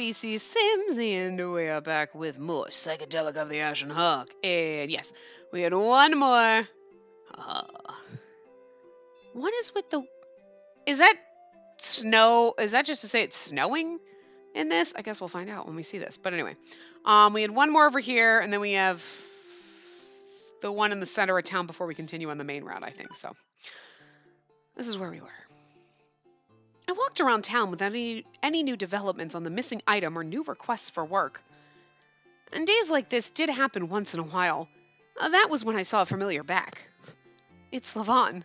Spacey Sims, and we are back with more Psychedelica of the Ashen Hawk. And yes, we had one more. Uh, what is with the... Is that snow? Is that just to say it's snowing in this? I guess we'll find out when we see this. But anyway, we had one more over here, and then we have the one in the center of town before we continue on the main route, I think. So this is where we were. I walked around town without any new developments on the missing item or new requests for work. And days like this did happen once in a while. That was when I saw a familiar back. It's Levon.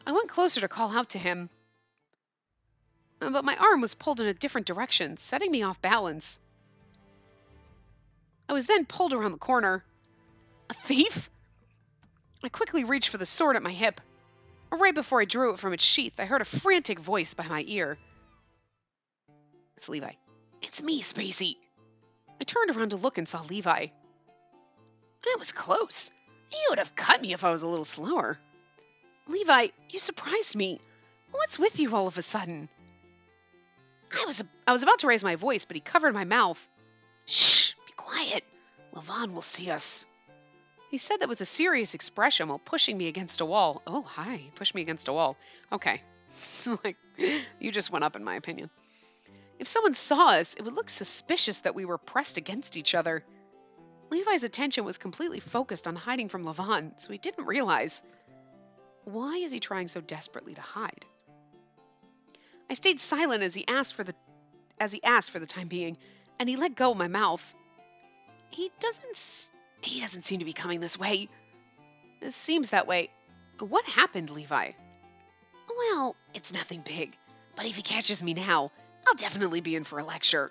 I went closer to call out to him, but my arm was pulled in a different direction, setting me off balance. I was then pulled around the corner. A thief? I quickly reached for the sword at my hip. Right before I drew it from its sheath, I heard a frantic voice by my ear. It's Levi. It's me, Spacey. I turned around to look and saw Levi. That was close. He would have cut me if I was a little slower. Levi, you surprised me. What's with you all of a sudden? I was about to raise my voice, but he covered my mouth. Shh, be quiet. Levon will see us. He said that with a serious expression while pushing me against a wall. Oh, hi. Push me against a wall. Okay. Like, you just went up in my opinion. If someone saw us, it would look suspicious that we were pressed against each other. Levi's attention was completely focused on hiding from Levon, so he didn't realize. Why is he trying so desperately to hide? I stayed silent as he asked for the time being, and he let go of my mouth. He doesn't seem to be coming this way. It seems that way. What happened, Levi? Well, it's nothing big, but if he catches me now, I'll definitely be in for a lecture.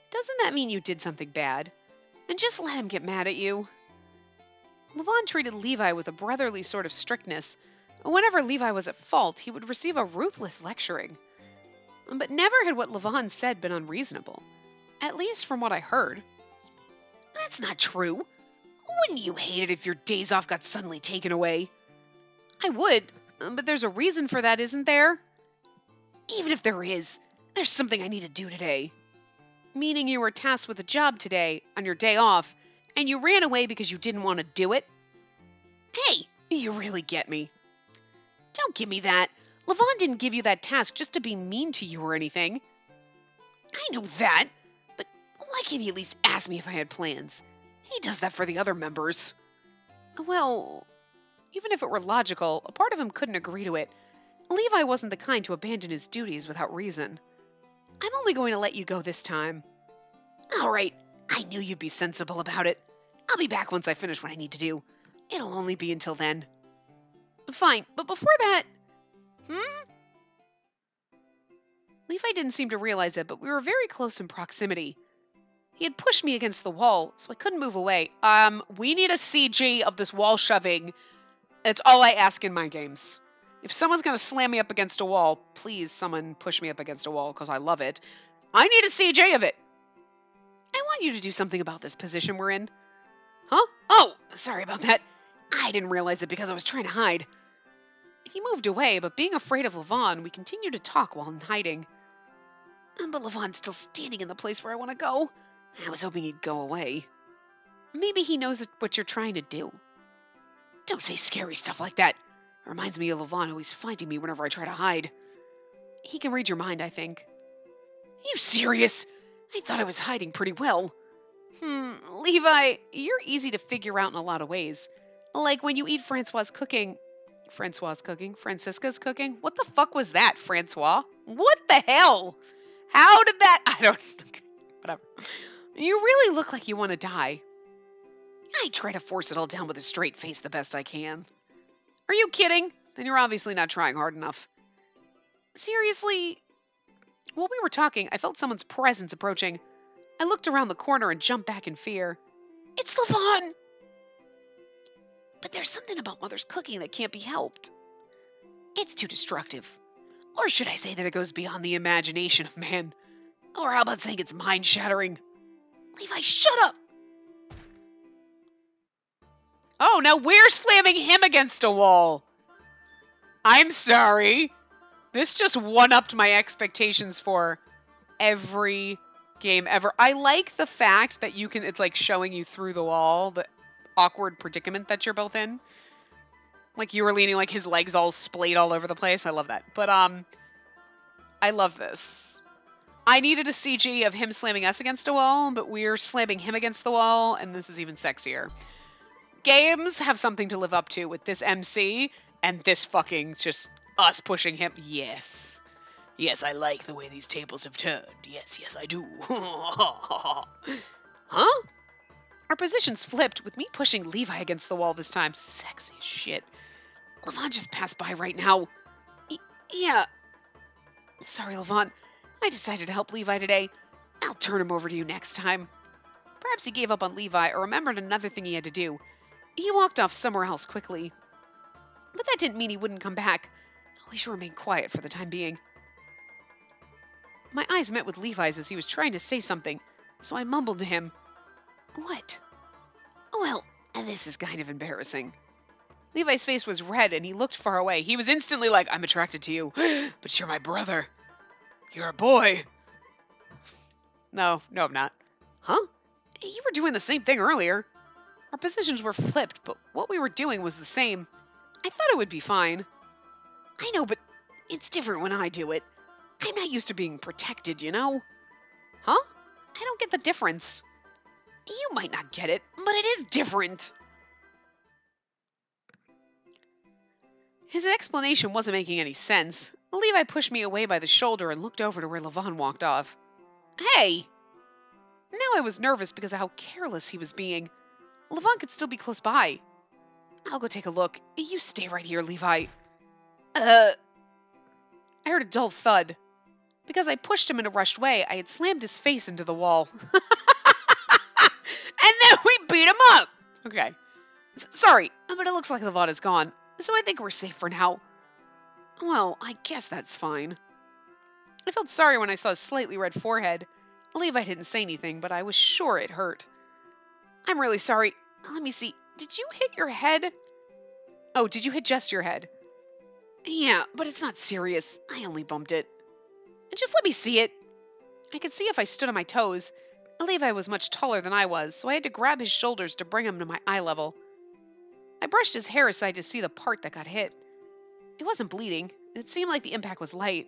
Doesn't that mean you did something bad? And just let him get mad at you? Levon treated Levi with a brotherly sort of strictness. Whenever Levi was at fault, he would receive a ruthless lecturing. But never had what Levon said been unreasonable. At least from what I heard. That's not true. Wouldn't you hate it if your days off got suddenly taken away? I would, but there's a reason for that, isn't there? Even if there is, there's something I need to do today. Meaning you were tasked with a job today, on your day off, and you ran away because you didn't want to do it? Hey, you really get me. Don't give me that. Levon didn't give you that task just to be mean to you or anything. I know that, but why can't he at least ask me if I had plans? He does that for the other members. Well, even if it were logical, a part of him couldn't agree to it. Levi wasn't the kind to abandon his duties without reason. I'm only going to let you go this time. All right, I knew you'd be sensible about it. I'll be back once I finish what I need to do. It'll only be until then. Fine, but before that... Levi didn't seem to realize it, but we were very close in proximity. He had pushed me against the wall, so I couldn't move away. We need a CG of this wall shoving. That's all I ask in my games. If someone's going to slam me up against a wall, please someone push me up against a wall, because I love it. I need a CG of it. I want you to do something about this position we're in. Huh? Oh, sorry about that. I didn't realize it because I was trying to hide. He moved away, but being afraid of Levon, we continued to talk while in hiding. But Levon's still standing in the place where I want to go. I was hoping he'd go away. Maybe he knows what you're trying to do. Don't say scary stuff like that. It reminds me of Levon always finding me whenever I try to hide. He can read your mind, I think. You serious? I thought I was hiding pretty well. Levi, you're easy to figure out in a lot of ways. Like when you eat Francois's cooking. Francisca's cooking? What the fuck was that, Francois? What the hell? How did that... I don't... Whatever. You really look like you want to die. I try to force it all down with a straight face the best I can. Are you kidding? Then you're obviously not trying hard enough. Seriously? While we were talking, I felt someone's presence approaching. I looked around the corner and jumped back in fear. It's Levon! But there's something about Mother's cooking that can't be helped. It's too destructive. Or should I say that it goes beyond the imagination of man? Or how about saying it's mind-shattering? Levi, shut up! Oh, now we're slamming him against a wall. I'm sorry. This just one-upped my expectations for every game ever. I like the fact that it's like showing you through the wall, the awkward predicament that you're both in. Like you were leaning like his legs all splayed all over the place. I love that. But I love this. I needed a CG of him slamming us against a wall, but we're slamming him against the wall, and this is even sexier. Games have something to live up to with this MC, and this fucking just us pushing him. Yes. Yes, I like the way these tables have turned. Yes, yes, I do. Huh? Our positions flipped, with me pushing Levi against the wall this time. Sexy as shit. Levon just passed by right now. Yeah. Sorry, Levon. I decided to help Levi today. I'll turn him over to you next time. Perhaps he gave up on Levi or remembered another thing he had to do. He walked off somewhere else quickly. But that didn't mean he wouldn't come back. We should remain quiet for the time being. My eyes met with Levi's as he was trying to say something, so I mumbled to him, "What?" Well, this is kind of embarrassing. Levi's face was red and he looked far away. He was instantly like, "I'm attracted to you, but you're my brother. You're a boy." No, I'm not. Huh? You were doing the same thing earlier. Our positions were flipped, but what we were doing was the same. I thought it would be fine. I know, but it's different when I do it. I'm not used to being protected, you know? Huh? I don't get the difference. You might not get it, but it is different. His explanation wasn't making any sense. Levi pushed me away by the shoulder and looked over to where Levon walked off. Hey! Now I was nervous because of how careless he was being. Levon could still be close by. I'll go take a look. You stay right here, Levi. I heard a dull thud. Because I pushed him in a rushed way, I had slammed his face into the wall. And then we beat him up! Okay. Sorry, but it looks like Levon is gone, so I think we're safe for now. Well, I guess that's fine. I felt sorry when I saw his slightly red forehead. Levi didn't say anything, but I was sure it hurt. I'm really sorry. Let me see. Did you hit your head? Oh, did you hit just your head? Yeah, but it's not serious. I only bumped it. Just let me see it. I could see if I stood on my toes. Levi was much taller than I was, so I had to grab his shoulders to bring him to my eye level. I brushed his hair aside to see the part that got hit. It wasn't bleeding. It seemed like the impact was light.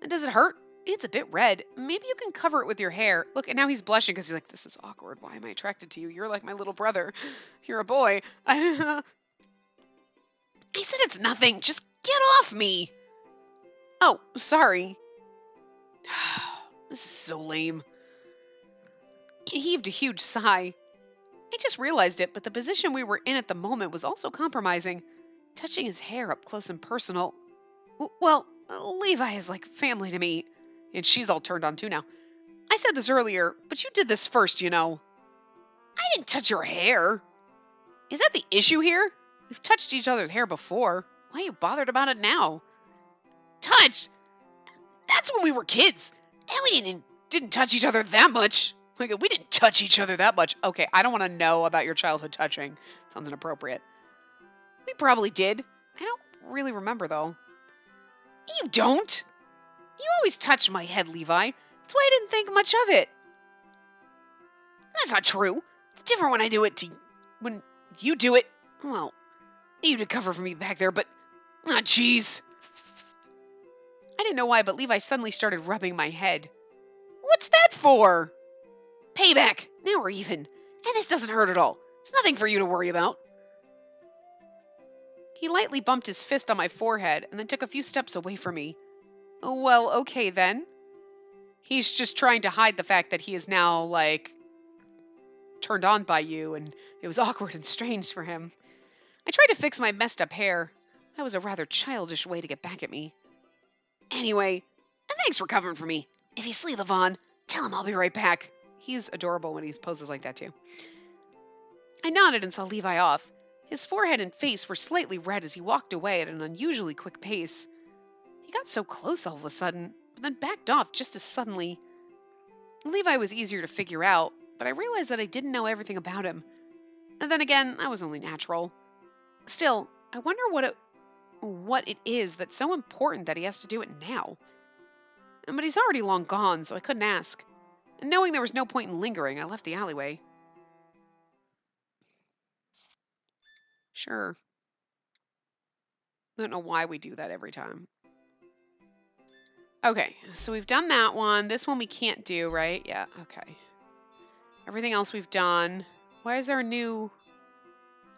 And does it hurt? It's a bit red. Maybe you can cover it with your hair. Look, and now he's blushing because he's like, "This is awkward. Why am I attracted to you? You're like my little brother. You're a boy." I said it's nothing. Just get off me. Oh, sorry. This is so lame. He heaved a huge sigh. I just realized it, but the position we were in at the moment was also compromising. Touching his hair up close and personal. Well, Levi is like family to me. And she's all turned on too now. I said this earlier, but you did this first, you know. I didn't touch your hair. Is that the issue here? We've touched each other's hair before. Why are you bothered about it now? Touch? That's when we were kids. And we didn't touch each other that much. Like, we didn't touch each other that much. Okay, I don't want to know about your childhood touching. Sounds inappropriate. We probably did. I don't really remember, though. You don't? You always touch my head, Levi. That's why I didn't think much of it. That's not true. It's different when I do it to... When you do it... Well, you did cover for me back there, but... Ah, jeez. I didn't know why, but Levi suddenly started rubbing my head. What's that for? Payback. Now we're even. And this doesn't hurt at all. It's nothing for you to worry about. He lightly bumped his fist on my forehead and then took a few steps away from me. Well, okay then. He's just trying to hide the fact that he is now, like, turned on by you, and it was awkward and strange for him. I tried to fix my messed up hair. That was a rather childish way to get back at me. Anyway, thanks for covering for me. If you see Levon, tell him I'll be right back. He's adorable when he poses like that, too. I nodded and saw Levi off. His forehead and face were slightly red as he walked away at an unusually quick pace. He got so close all of a sudden, but then backed off just as suddenly. Levi was easier to figure out, but I realized that I didn't know everything about him. And then again, that was only natural. Still, I wonder what it is that's so important that he has to do it now. But he's already long gone, so I couldn't ask. And knowing there was no point in lingering, I left the alleyway. Sure. I don't know why we do that every time. Okay, so we've done that one. This one we can't do, right? Yeah, okay. Everything else we've done. Why is there a new...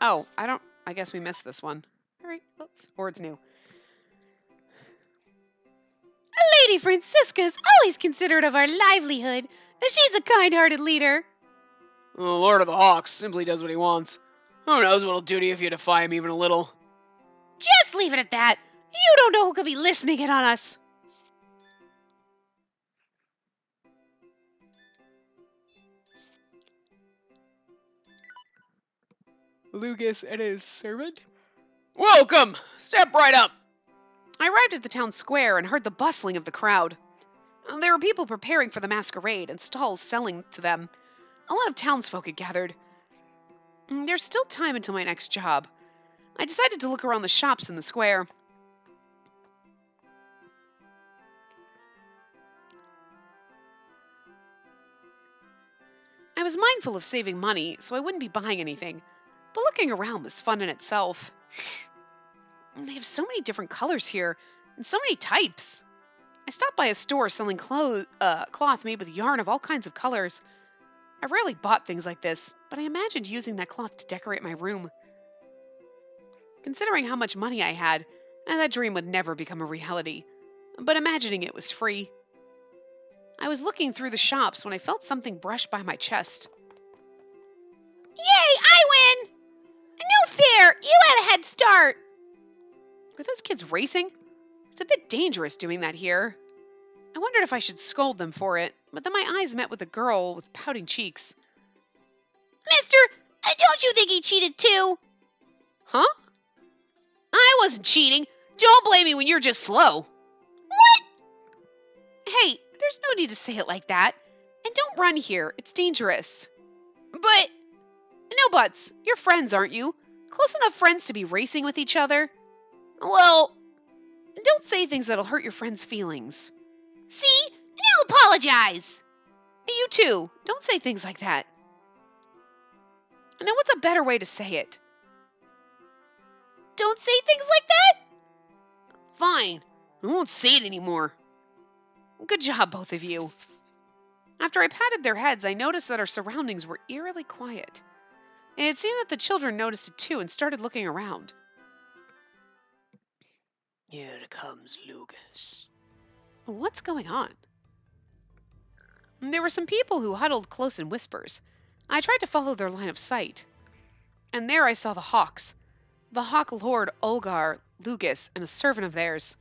Oh, I guess we missed this one. All right, oops. Or it's new. Lady Francisca is always considerate of our livelihood. She's a kind-hearted leader. The Lord of the Hawks simply does what he wants. Who knows what'll do to you if you defy him even a little. Just leave it at that. You don't know who could be listening in on us. Lucas and his servant? Welcome! Step right up! I arrived at the town square and heard the bustling of the crowd. There were people preparing for the masquerade and stalls selling to them. A lot of townsfolk had gathered. There's still time until my next job. I decided to look around the shops in the square. I was mindful of saving money, so I wouldn't be buying anything. But looking around was fun in itself. They have so many different colors here, and so many types. I stopped by a store selling cloth made with yarn of all kinds of colors. I rarely bought things like this, but I imagined using that cloth to decorate my room. Considering how much money I had, that dream would never become a reality. But imagining it was free. I was looking through the shops when I felt something brush by my chest. Yay, I win! No fair! You had a head start! Were those kids racing? It's a bit dangerous doing that here. I wondered if I should scold them for it, but then my eyes met with a girl with pouting cheeks. Mister, don't you think he cheated too? Huh? I wasn't cheating. Don't blame me when you're just slow. What? Hey, there's no need to say it like that. And don't run here. It's dangerous. But... No buts. You're friends, aren't you? Close enough friends to be racing with each other? Well, don't say things that'll hurt your friend's feelings. See? Now apologize! You too. Don't say things like that. Now, what's a better way to say it? Don't say things like that? Fine. I won't say it anymore. Good job, both of you. After I patted their heads, I noticed that our surroundings were eerily quiet. It seemed that the children noticed it too and started looking around. Here comes Lucas. What's going on? There were some people who huddled close in whispers. I tried to follow their line of sight. And there I saw the Hawks. The Hawk Lord Olgar, Lucas, and a servant of theirs.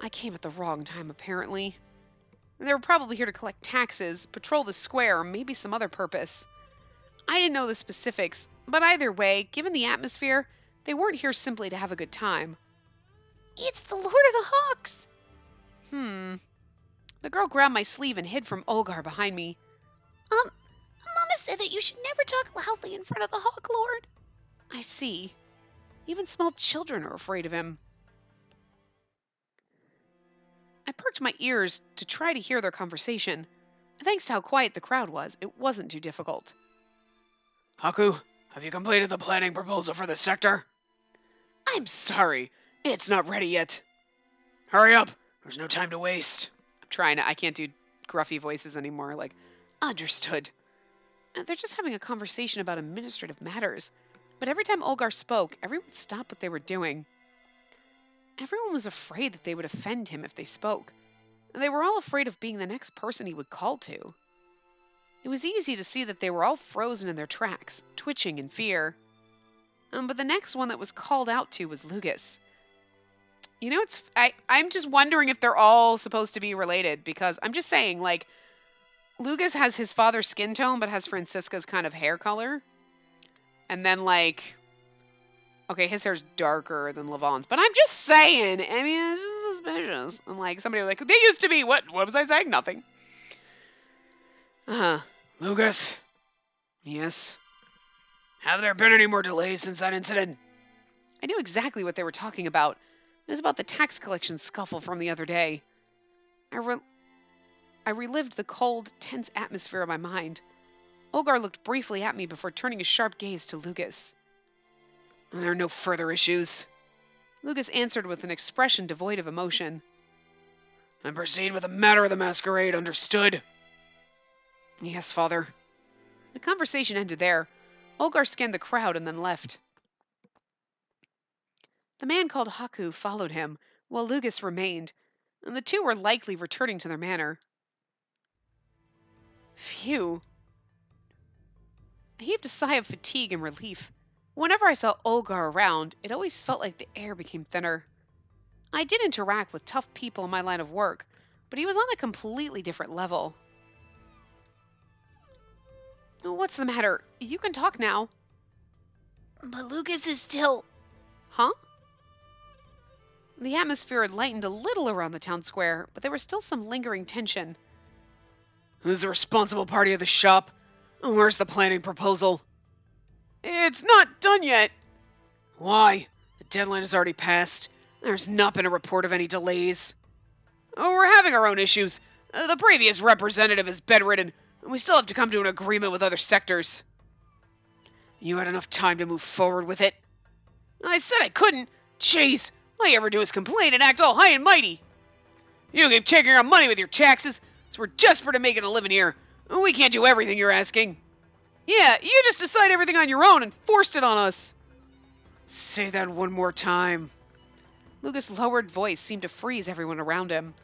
I came at the wrong time, apparently. They were probably here to collect taxes, patrol the square, or maybe some other purpose. I didn't know the specifics, but either way, given the atmosphere, they weren't here simply to have a good time. It's the Lord of the Hawks! The girl grabbed my sleeve and hid from Olgar behind me. Mama said that you should never talk loudly in front of the Hawk Lord. I see. Even small children are afraid of him. I perked my ears to try to hear their conversation. Thanks to how quiet the crowd was, it wasn't too difficult. Haku, have you completed the planning proposal for the sector? I'm sorry. It's not ready yet. Hurry up. There's no time to waste. I'm trying to. I can't do gruffy voices anymore. Like, understood. They're just having a conversation about administrative matters. But every time Olgar spoke, everyone stopped what they were doing. Everyone was afraid that they would offend him if they spoke. They were all afraid of being the next person he would call to. It was easy to see that they were all frozen in their tracks, twitching in fear. But the next one that was called out to was Lucas. You know, I'm just wondering if they're all supposed to be related, because I'm just saying, like, Lucas has his father's skin tone, but has Francisca's kind of hair color. And then, like, okay, his hair's darker than Lavon's, but I'm just saying, I mean, it's just suspicious. And, like, somebody was like, they used to be, what was I saying? Nothing. Lucas? Yes? Have there been any more delays since that incident? I knew exactly what they were talking about. It was about the tax collection scuffle from the other day. I relived the cold, tense atmosphere in my mind. Olgar looked briefly at me before turning a sharp gaze to Lucas. There are no further issues. Lucas answered with an expression devoid of emotion. And proceed with the matter of the masquerade, understood? Yes, Father. The conversation ended there. Olgar scanned the crowd and then left. The man called Haku followed him, while Lucas remained, and the two were likely returning to their manor. Phew. I heaved a sigh of fatigue and relief. Whenever I saw Olgar around, it always felt like the air became thinner. I did interact with tough people in my line of work, but he was on a completely different level. What's the matter? You can talk now. But Lucas is still... Huh? The atmosphere had lightened a little around the town square, but there was still some lingering tension. Who's the responsible party of the shop? And where's the planning proposal? It's not done yet. Why? The deadline has already passed. There's not been a report of any delays. Oh, we're having our own issues. The previous representative is bedridden, and we still have to come to an agreement with other sectors. You had enough time to move forward with it? I said I couldn't. Jeez, all you ever do is complain and act all high and mighty. You keep taking our money with your taxes, so we're desperate at making a living here. We can't do everything you're asking. Yeah, you just decide everything on your own and forced it on us. Say that one more time. Lucas' lowered voice seemed to freeze everyone around him.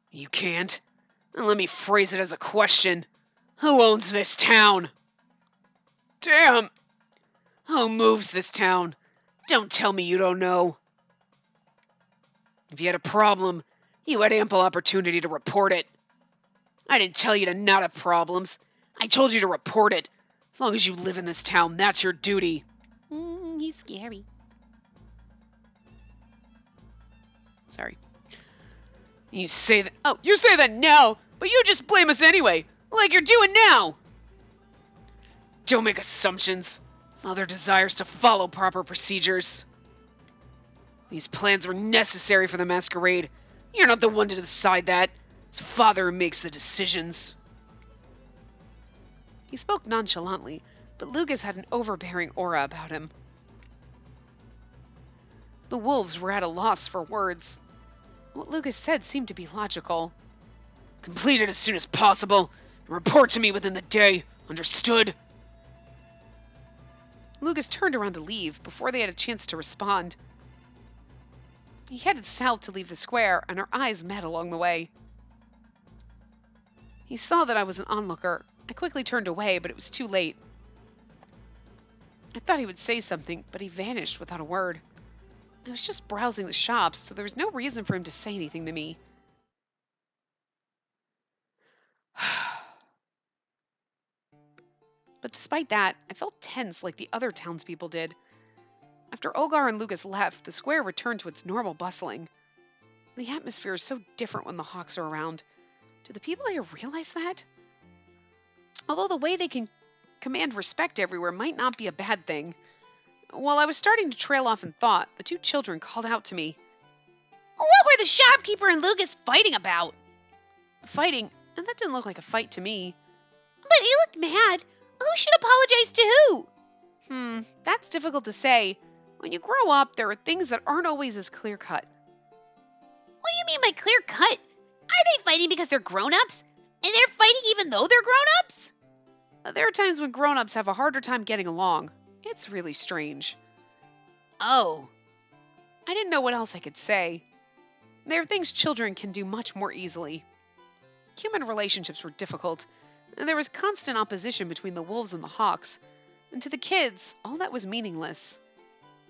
You can't? Then let me phrase it as a question. Who owns this town? Damn! Who moves this town? Don't tell me you don't know. If you had a problem, you had ample opportunity to report it. I didn't tell you to not have problems. I told you to report it. As long as you live in this town, that's your duty. He's scary. Sorry. You say that... Oh, you say that now, but you just blame us anyway, like you're doing now. Don't make assumptions. Mother desires to follow proper procedures. These plans were necessary for the masquerade. You're not the one to decide that. It's Father who makes the decisions. He spoke nonchalantly, but Lucas had an overbearing aura about him. The wolves were at a loss for words. What Lucas said seemed to be logical. Complete it as soon as possible, and report to me within the day. Understood? Lucas turned around to leave before they had a chance to respond. He headed south to leave the square, and our eyes met along the way. He saw that I was an onlooker. I quickly turned away, but it was too late. I thought he would say something, but he vanished without a word. I was just browsing the shops, so there was no reason for him to say anything to me. But despite that, I felt tense like the other townspeople did. After Olgar and Lucas left, the square returned to its normal bustling. The atmosphere is so different when the Hawks are around. Do the people here realize that? Although the way they can command respect everywhere might not be a bad thing. While I was starting to trail off in thought, the two children called out to me. What were the shopkeeper and Lucas fighting about? Fighting? And that didn't look like a fight to me. But he looked mad. Who should apologize to who? That's difficult to say. When you grow up, there are things that aren't always as clear-cut. What do you mean by clear-cut? Are they fighting because they're grown-ups? And they're fighting even though they're grown-ups? There are times when grown-ups have a harder time getting along. It's really strange. Oh. I didn't know what else I could say. There are things children can do much more easily. Human relationships were difficult, and there was constant opposition between the wolves and the hawks. And to the kids, all that was meaningless.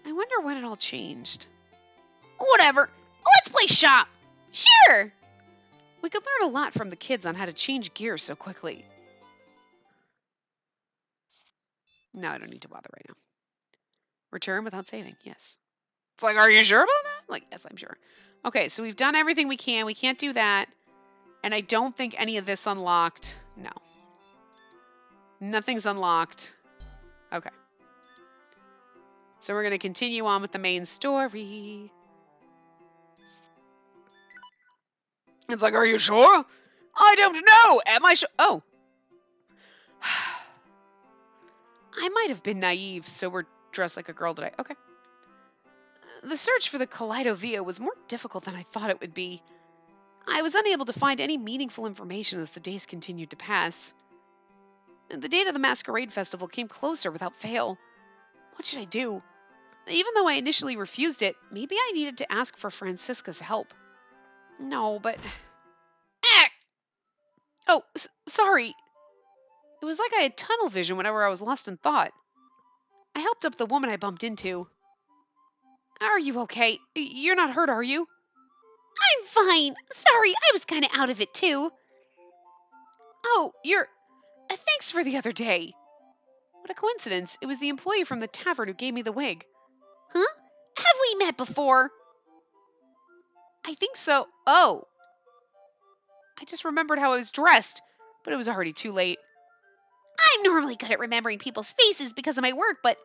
I wonder when it all changed. Whatever. Let's play shop. Sure. We could learn a lot from the kids on how to change gears so quickly. No, I don't need to bother right now. Return without saving, yes. It's like, are you sure about that? Like, yes, I'm sure. Okay, so we've done everything we can. We can't do that. And I don't think any of this unlocked. No. Nothing's unlocked. Okay. So we're going to continue on with the main story. It's like, are you sure? I don't know. Am I sure? Oh. I might have been naive, so we're dressed like a girl today. Okay. The search for the Kaleidovia was more difficult than I thought it would be. I was unable to find any meaningful information as the days continued to pass. The date of the Masquerade Festival came closer without fail. What should I do? Even though I initially refused it, maybe I needed to ask for Francisca's help. No, but... Ah! Oh, sorry. It was like I had tunnel vision whenever I was lost in thought. I helped up the woman I bumped into. Are you okay? You're not hurt, are you? I'm fine. Sorry, I was kind of out of it too. Oh, you're... thanks for the other day. What a coincidence. It was the employee from the tavern who gave me the wig. Huh? Have we met before? I think so. Oh. I just remembered how I was dressed, but it was already too late. I'm normally good at remembering people's faces because of my work, but...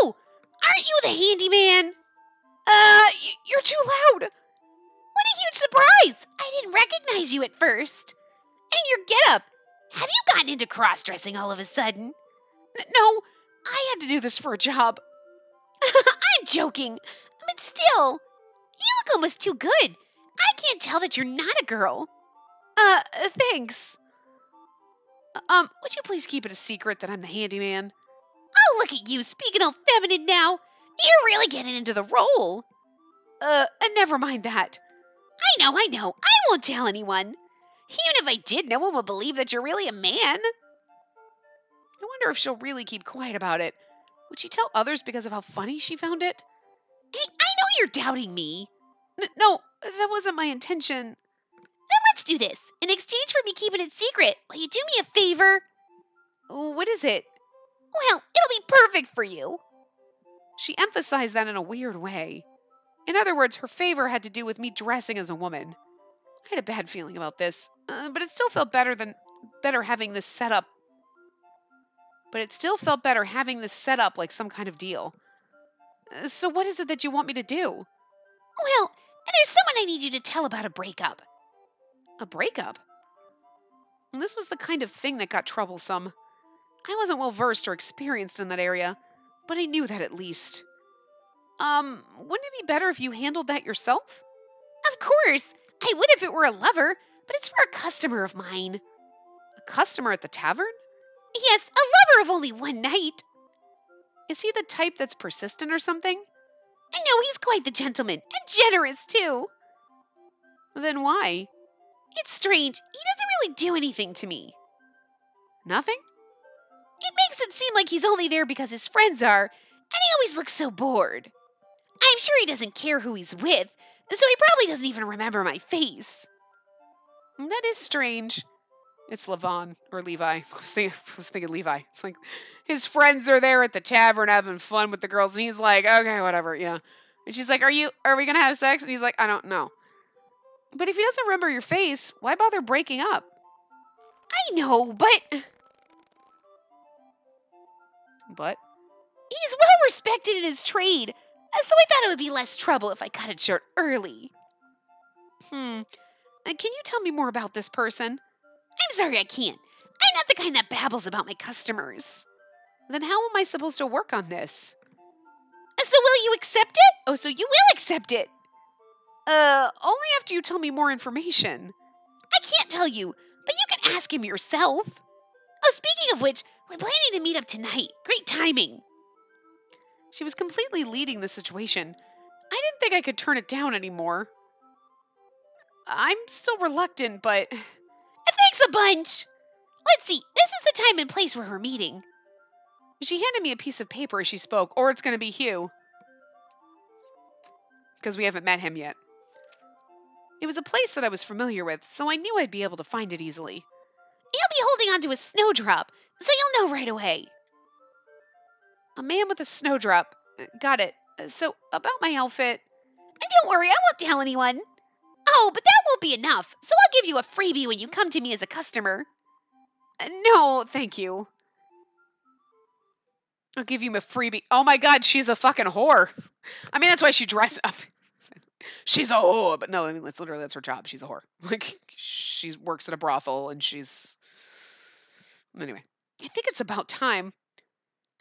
Oh! Aren't you the handyman? You're too loud. What a huge surprise! I didn't recognize you at first. And your getup. Have you gotten into cross-dressing all of a sudden? No, I had to do this for a job. I'm joking, but still, you look almost too good. I can't tell that you're not a girl. Thanks. Would you please keep it a secret that I'm the handyman? Oh, look at you, speaking all feminine now. You're really getting into the role. Never mind that. I know. I won't tell anyone. Even if I did, no one would believe that you're really a man. I wonder if she'll really keep quiet about it. Would she tell others because of how funny she found it? Hey, I know you're doubting me. No, that wasn't my intention. Then let's do this. In exchange for me keeping it secret, will you do me a favor? What is it? Well, it'll be perfect for you. She emphasized that in a weird way. In other words, her favor had to do with me dressing as a woman. I had a bad feeling about this, but it still felt better having this set up. But it still felt better having this set up like some kind of deal. So what is it that you want me to do? Well, there's someone I need you to tell about a breakup. A breakup? This was the kind of thing that got troublesome. I wasn't well versed or experienced in that area, but I knew that at least. Wouldn't it be better if you handled that yourself? Of course. I would if it were a lover, but it's for a customer of mine. A customer at the tavern? Yes, a lover of only one night. Is he the type that's persistent or something? I know he's quite the gentleman, and generous too. Then why? It's strange. He doesn't really do anything to me. Nothing? It makes it seem like he's only there because his friends are, and he always looks so bored. I'm sure he doesn't care who he's with, so he probably doesn't even remember my face. That is strange. It's Levon or Levi. I was thinking Levi. It's like his friends are there at the tavern having fun with the girls, and he's like, okay, whatever, yeah. And she's like, are we gonna have sex? And he's like, I don't know. But if he doesn't remember your face, why bother breaking up? I know, but he's well respected in his trade, so I thought it would be less trouble if I cut it short early. And can you tell me more about this person? I'm sorry I can't. I'm not the kind that babbles about my customers. Then how am I supposed to work on this? So will you accept it? Oh, so you will accept it. Only after you tell me more information. I can't tell you, but you can ask him yourself. Oh, speaking of which, we're planning to meet up tonight. Great timing. She was completely leading the situation. I didn't think I could turn it down anymore. I'm still reluctant, but... Thanks a bunch. Let's see, this is the time and place where we're meeting. She handed me a piece of paper as she spoke, or it's going to be Hugh. Because we haven't met him yet. It was a place that I was familiar with, so I knew I'd be able to find it easily. He'll be holding onto a snowdrop, so you'll know right away. A man with a snowdrop. Got it. So, about my outfit... And don't worry, I won't tell anyone. Oh, but that won't be enough, so I'll give you a freebie when you come to me as a customer. No, thank you. I'll give you a freebie. Oh my god, she's a fucking whore. I mean, that's why she dressed up. She's a whore, but no, I mean, that's her job. She's a whore. Like, she works at a brothel and she's. Anyway, I think it's about time.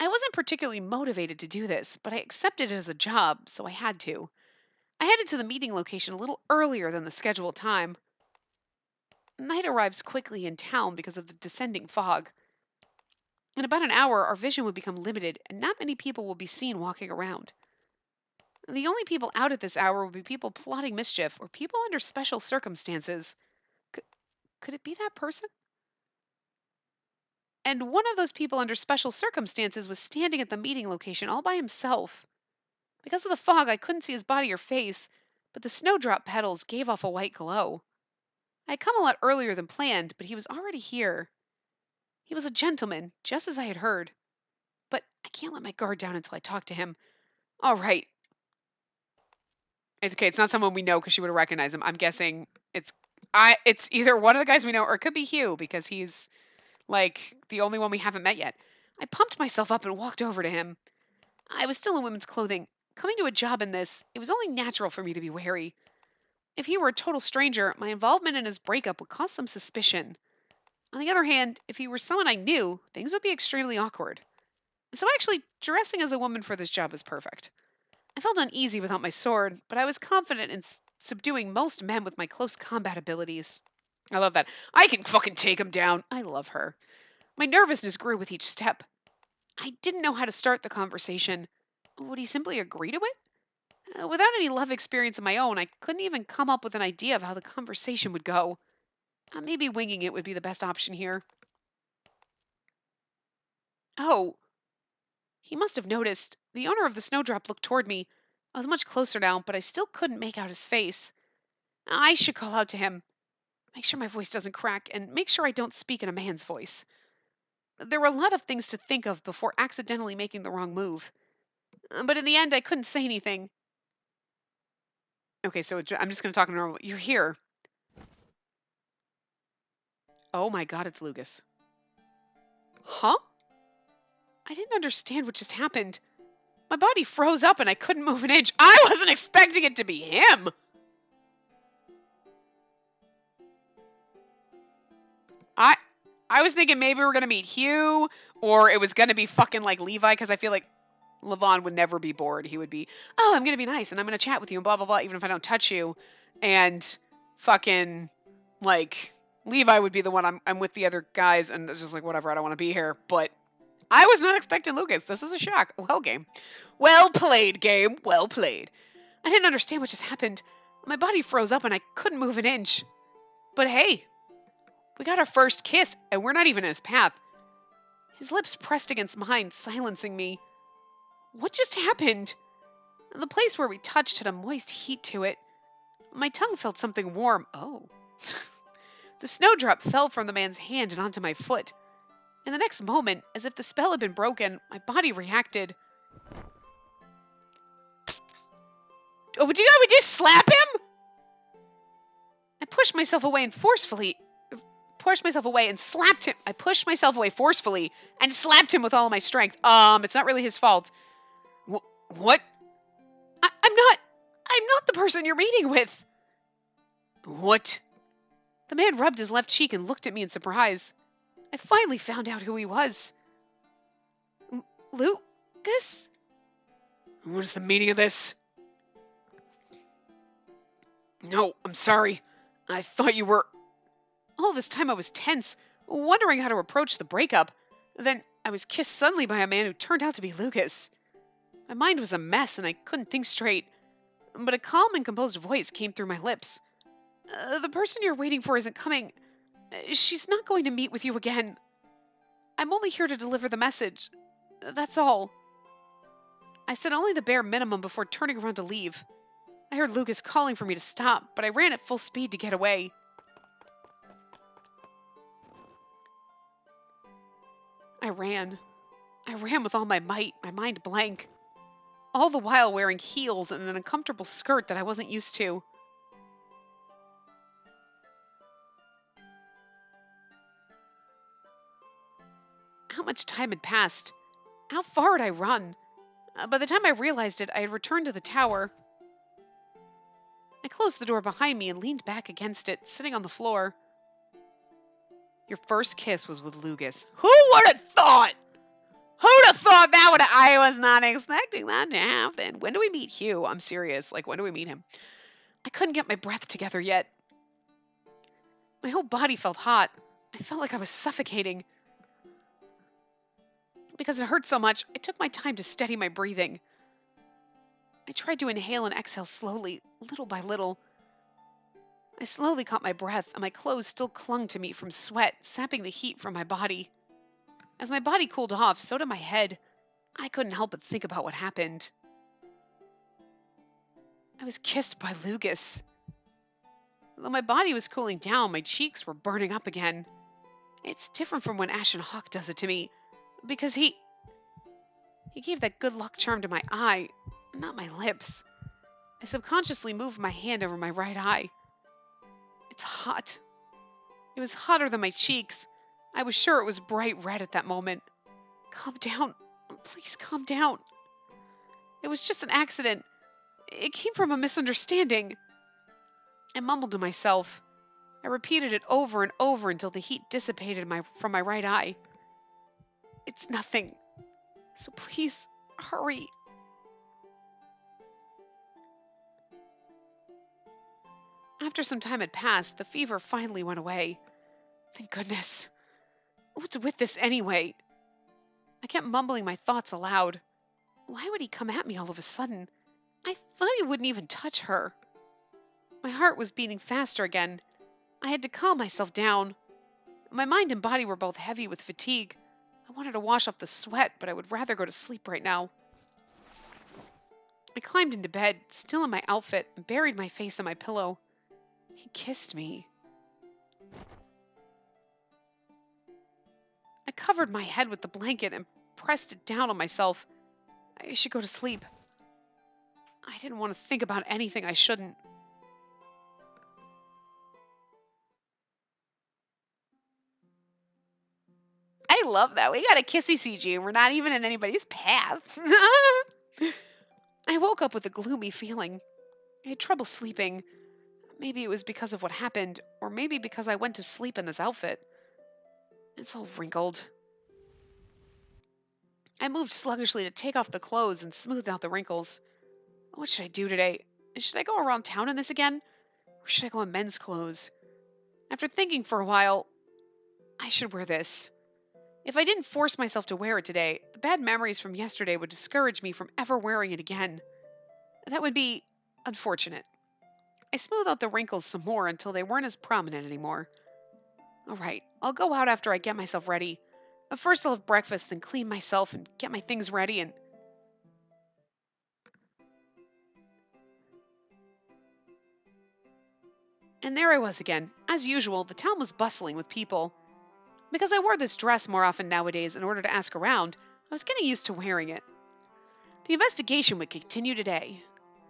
I wasn't particularly motivated to do this, but I accepted it as a job, so I had to. I headed to the meeting location a little earlier than the scheduled time. Night arrives quickly in town because of the descending fog. In about an hour, our vision would become limited, and not many people will be seen walking around. The only people out at this hour will be people plotting mischief or people under special circumstances. C- could it be that person? And one of those people under special circumstances was standing at the meeting location all by himself. Because of the fog, I couldn't see his body or face, but the snowdrop petals gave off a white glow. I had come a lot earlier than planned, but he was already here. He was a gentleman, just as I had heard. But I can't let my guard down until I talk to him. All right. It's okay. It's not someone we know because she would have recognized him. I'm guessing it's either one of the guys we know or it could be Hugh because he's like the only one we haven't met yet. I pumped myself up and walked over to him. I was still in women's clothing. Coming to a job in this, it was only natural for me to be wary. If he were a total stranger, my involvement in his breakup would cause some suspicion. On the other hand, if he were someone I knew, things would be extremely awkward. So actually, dressing as a woman for this job was perfect. I felt uneasy without my sword, but I was confident in subduing most men with my close combat abilities. I love that. I can fucking take him down. I love her. My nervousness grew with each step. I didn't know how to start the conversation. Would he simply agree to it? Without any love experience of my own, I couldn't even come up with an idea of how the conversation would go. Maybe winging it would be the best option here. Oh, he must have noticed. The owner of the snowdrop looked toward me. I was much closer now, but I still couldn't make out his face. I should call out to him. Make sure my voice doesn't crack, and make sure I don't speak in a man's voice. There were a lot of things to think of before accidentally making the wrong move. But in the end, I couldn't say anything. Okay, so I'm just going to talk normal. You're here. Oh my god, it's Lucas. Huh? I didn't understand what just happened. My body froze up and I couldn't move an inch. I wasn't expecting it to be him! I was thinking maybe we were going to meet Hugh, or it was going to be fucking like Levi, because I feel like Levon would never be bored. He would be, oh, I'm going to be nice, and I'm going to chat with you, and blah, blah, blah, even if I don't touch you. And fucking, like, Levi would be the one I'm with the other guys, and just like, whatever, I don't want to be here. But I was not expecting Lucas. This is a shock. Well, game. Well played, game. Well played. I didn't understand what just happened. My body froze up, and I couldn't move an inch. But hey, we got our first kiss, and we're not even in his path. His lips pressed against mine, silencing me. What just happened? The place where we touched had a moist heat to it. My tongue felt something warm. Oh. The snowdrop fell from the man's hand and onto my foot. In the next moment, as if the spell had been broken, my body reacted. Oh, would you just slap him? I pushed myself away and slapped him. I pushed myself away forcefully and slapped him with all of my strength. It's not really his fault. What? I'm not the person you're meeting with. What? The man rubbed his left cheek and looked at me in surprise. I finally found out who he was. Lucas? What is the meaning of this? No, I'm sorry. I thought you were... All this time I was tense, wondering how to approach the breakup. Then I was kissed suddenly by a man who turned out to be Lucas. My mind was a mess and I couldn't think straight. But a calm and composed voice came through my lips. The person you're waiting for isn't coming. She's not going to meet with you again. I'm only here to deliver the message. That's all. I said only the bare minimum before turning around to leave. I heard Lucas calling for me to stop, but I ran at full speed to get away. I ran. I ran with all my might, my mind blank. All the while wearing heels and an uncomfortable skirt that I wasn't used to. much time had passed. How far had I run? By the time I realized it, I had returned to the tower. I closed the door behind me and leaned back against it, sitting on the floor. Your first kiss was with Lucas. Who would have thought? Who'd have thought that would I was not expecting that to happen. When do we meet Hugh? I'm serious. Like, when do we meet him? I couldn't get my breath together yet. My whole body felt hot. I felt like I was suffocating. Because it hurt so much, I took my time to steady my breathing. I tried to inhale and exhale slowly, little by little. I slowly caught my breath, and my clothes still clung to me from sweat, sapping the heat from my body. As my body cooled off, so did my head. I couldn't help but think about what happened. I was kissed by Lucas. Though my body was cooling down, my cheeks were burning up again. It's different from when Ashen Hawk does it to me, because he gave that good luck charm to my eye, not my lips. I subconsciously moved my hand over my right eye. It's hot. It was hotter than my cheeks. I was sure it was bright red at that moment. Calm down. Please calm down. It was just an accident. It came from a misunderstanding. I mumbled to myself. I repeated it over and over until the heat dissipated from my right eye. It's nothing. So please, hurry. After some time had passed, the fever finally went away. Thank goodness. What's with this anyway? I kept mumbling my thoughts aloud. Why would he come at me all of a sudden? I thought he wouldn't even touch her. My heart was beating faster again. I had to calm myself down. My mind and body were both heavy with fatigue. I wanted to wash off the sweat, but I would rather go to sleep right now. I climbed into bed, still in my outfit, and buried my face in my pillow. He kissed me. I covered my head with the blanket and pressed it down on myself. I should go to sleep. I didn't want to think about anything I shouldn't. I love that. We got a kissy CG and we're not even in anybody's path. I woke up with a gloomy feeling. I had trouble sleeping. Maybe it was because of what happened, or maybe because I went to sleep in this outfit. It's all wrinkled. I moved sluggishly to take off the clothes and smooth out the wrinkles. What should I do today? Should I go around town in this again? Or should I go in men's clothes? After thinking for a while, I should wear this. If I didn't force myself to wear it today, the bad memories from yesterday would discourage me from ever wearing it again. That would be unfortunate. I smoothed out the wrinkles some more until they weren't as prominent anymore. All right, I'll go out after I get myself ready. But first I'll have breakfast, then clean myself and get my things ready and... And there I was again. As usual, the town was bustling with people. Because I wore this dress more often nowadays in order to ask around, I was getting used to wearing it. The investigation would continue today.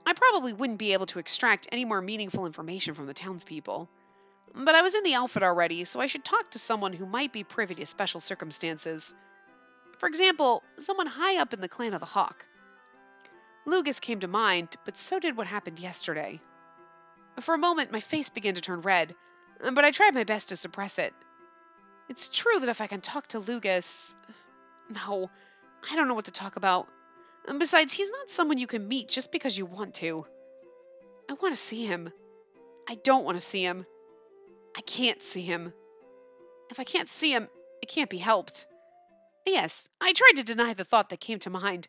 I probably wouldn't be able to extract any more meaningful information from the townspeople. But I was in the outfit already, so I should talk to someone who might be privy to special circumstances. For example, someone high up in the clan of the Hawk. Lucas came to mind, but so did what happened yesterday. For a moment, my face began to turn red, but I tried my best to suppress it. It's true that if I can talk to Lucas... No, I don't know what to talk about. And besides, he's not someone you can meet just because you want to. I want to see him. I don't want to see him. I can't see him. If I can't see him, it can't be helped. Yes, I tried to deny the thought that came to mind.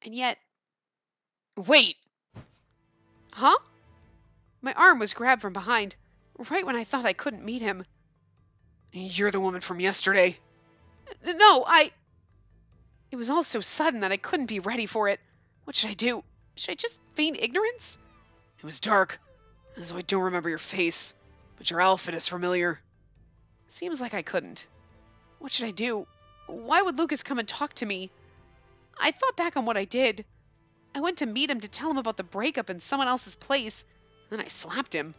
And yet... Wait! Huh? My arm was grabbed from behind, right when I thought I couldn't meet him. You're the woman from yesterday. No, It was all so sudden that I couldn't be ready for it. What should I do? Should I just feign ignorance? It was dark, so I don't remember your face, but your outfit is familiar. Seems like I couldn't. What should I do? Why would Lucas come and talk to me? I thought back on what I did. I went to meet him to tell him about the breakup in someone else's place, and then I slapped him.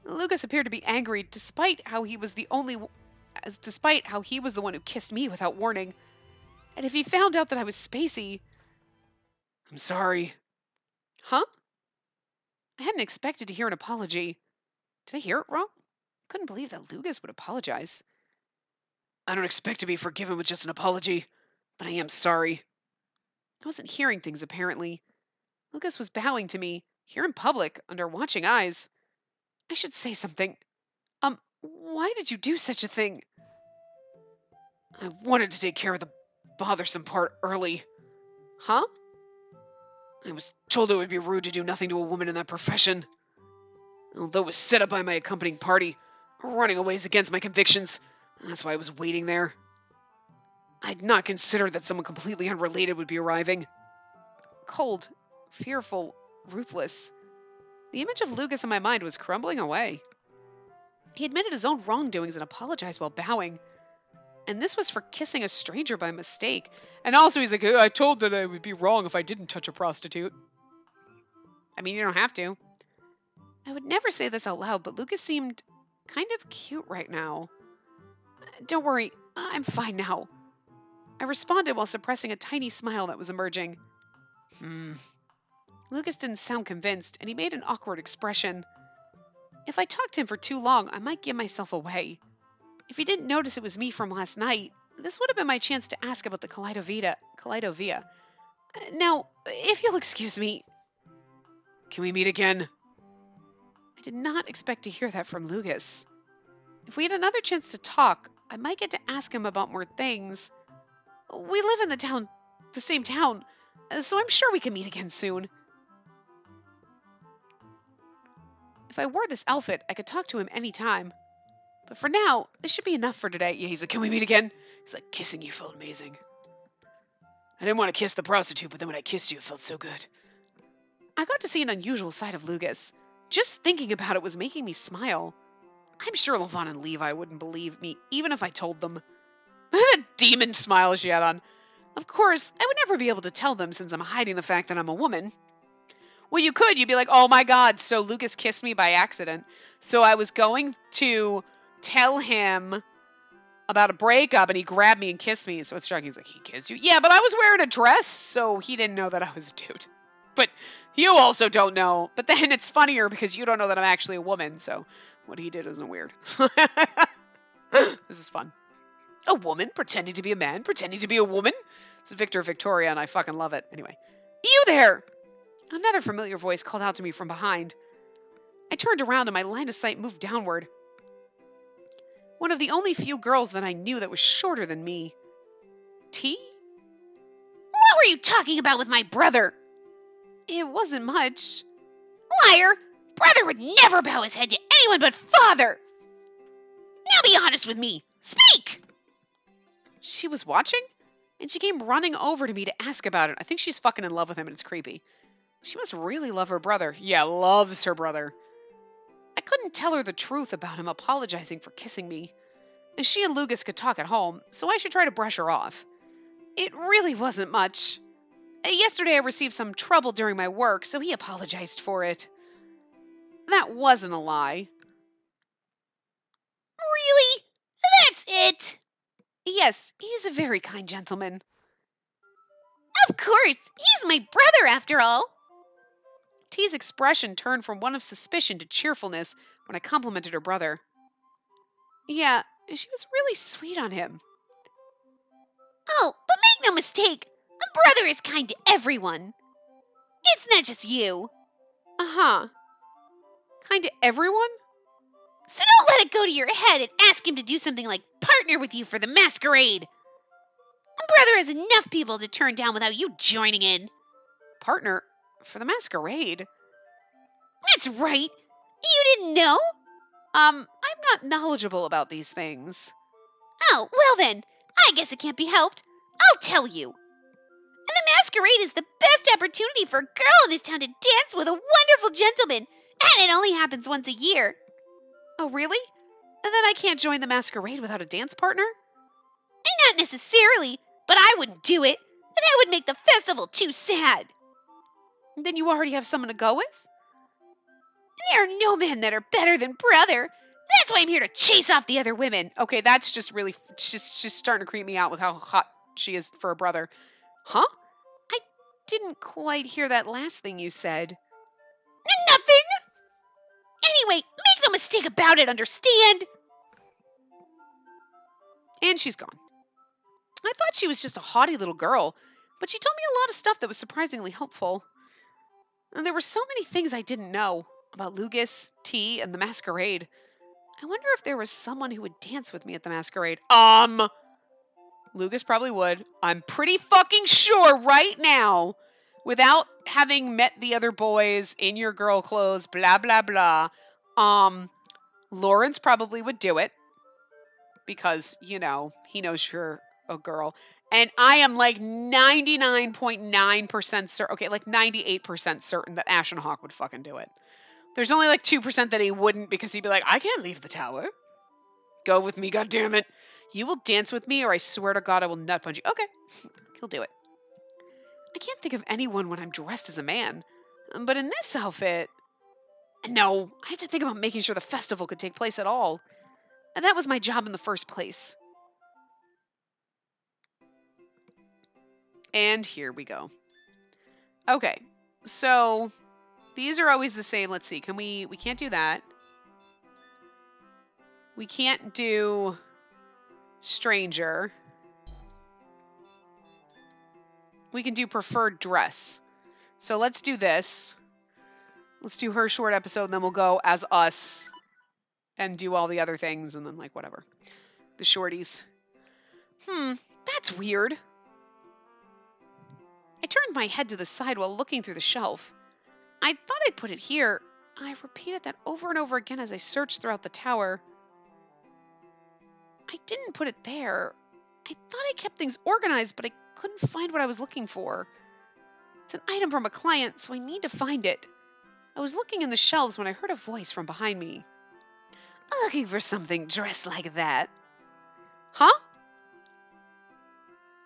Lucas appeared to be angry despite how he was the one who kissed me without warning. And if he found out that I was Spacey... I'm sorry. Huh? I hadn't expected to hear an apology. Did I hear it wrong? Couldn't believe that Lucas would apologize. I don't expect to be forgiven with just an apology, but I am sorry. I wasn't hearing things, apparently. Lucas was bowing to me, here in public, under watching eyes. I should say something. Why did you do such a thing? I wanted to take care of the bothersome part early. Huh? I was told it would be rude to do nothing to a woman in that profession. Although it was set up by my accompanying party, running away is against my convictions. That's why I was waiting there. I'd not considered that someone completely unrelated would be arriving. Cold, fearful, ruthless. The image of Lucas in my mind was crumbling away. He admitted his own wrongdoings and apologized while bowing. And this was for kissing a stranger by mistake. And also he's like, I told that I would be wrong if I didn't touch a prostitute. I mean, you don't have to. I would never say this out loud, but Lucas seemed kind of cute right now. Don't worry, I'm fine now. I responded while suppressing a tiny smile that was emerging. Lucas didn't sound convinced, and he made an awkward expression. If I talked to him for too long, I might give myself away. If he didn't notice it was me from last night, this would have been my chance to ask about the Kaleidovia. Now, if you'll excuse me... Can we meet again? I did not expect to hear that from Lucas. If we had another chance to talk, I might get to ask him about more things. We live in the same town, so I'm sure we can meet again soon. If I wore this outfit, I could talk to him any time. But for now, this should be enough for today. Yeah, he's like, can we meet again? He's like, kissing you felt amazing. I didn't want to kiss the prostitute, but then when I kissed you, it felt so good. I got to see an unusual side of Lucas. Just thinking about it was making me smile. I'm sure Levon and Levi wouldn't believe me, even if I told them. The demon smile she had on. Of course, I would never be able to tell them since I'm hiding the fact that I'm a woman. Well, you could. You'd be like, oh my god, so Lucas kissed me by accident. So I was going to tell him about a breakup, and he grabbed me and kissed me. So it's shocking. He's like, he kissed you? Yeah, but I was wearing a dress, so he didn't know that I was a dude. But you also don't know. But then it's funnier because you don't know that I'm actually a woman, so what he did isn't weird. This is fun. A woman pretending to be a man, pretending to be a woman. It's Victor Victoria, and I fucking love it. Anyway. You there! Another familiar voice called out to me from behind. I turned around and my line of sight moved downward. One of the only few girls that I knew that was shorter than me. T? What were you talking about with my brother? It wasn't much. Liar! Brother would never bow his head to anyone but father! Now be honest with me. Speak! She was watching, and she came running over to me to ask about it. I think she's fucking in love with him, and it's creepy. She must really love her brother. Yeah, loves her brother. I couldn't tell her the truth about him apologizing for kissing me. And she and Lucas could talk at home, so I should try to brush her off. It really wasn't much. Yesterday I received some trouble during my work, so he apologized for it. That wasn't a lie. Really? That's it? Yes, he's a very kind gentleman. Of course, he's my brother after all. T's expression turned from one of suspicion to cheerfulness when I complimented her brother. Yeah, she was really sweet on him. Oh, but make no mistake, a brother is kind to everyone. It's not just you. Uh-huh. Kind to everyone? So don't let it go to your head and ask him to do something like partner with you for the masquerade. A brother has enough people to turn down without you joining in. Partner? For the masquerade? That's right. You didn't know? I'm not knowledgeable about these things. Oh, well then, I guess it can't be helped. I'll tell you. And the masquerade is the best opportunity for a girl in this town to dance with a wonderful gentleman, and it only happens once a year. Oh, really? And then I can't join the masquerade without a dance partner? Not necessarily, but I wouldn't do it. That would make the festival too sad. Then you already have someone to go with? There are no men that are better than brother. That's why I'm here to chase off the other women. Okay, that's just really just starting to creep me out with how hot she is for a brother. Huh? I didn't quite hear that last thing you said. Nothing! Anyway, make no mistake about it, understand? And she's gone. I thought she was just a haughty little girl, but she told me a lot of stuff that was surprisingly helpful. And there were so many things I didn't know about Lugus, tea, and the masquerade. I wonder if there was someone who would dance with me at the masquerade. Lugus probably would. I'm pretty fucking sure right now, without having met the other boys in your girl clothes, blah, blah, blah. Lawrence probably would do it because, he knows you're a girl. And I am like 99.9% certain, okay, like 98% certain that Ashen Hawk would fucking do it. There's only like 2% that he wouldn't because he'd be like, I can't leave the tower. Go with me, goddammit. You will dance with me or I swear to God I will nut punch you. Okay, he'll do it. I can't think of anyone when I'm dressed as a man. But in this outfit, no, I have to think about making sure the festival could take place at all. And that was my job in the first place. And here we go. Okay, so these are always the same. Let's see. We can't do that. We can't do stranger. We can do preferred dress. So let's do this. Let's do her short episode, and then we'll go as us and do all the other things, and then like whatever. The shorties. That's weird. I turned my head to the side while looking through the shelf. I thought I'd put it here. I repeated that over and over again as I searched throughout the tower. I didn't put it there. I thought I kept things organized, but I couldn't find what I was looking for. It's an item from a client, so I need to find it. I was looking in the shelves when I heard a voice from behind me. Looking for something dressed like that? Huh?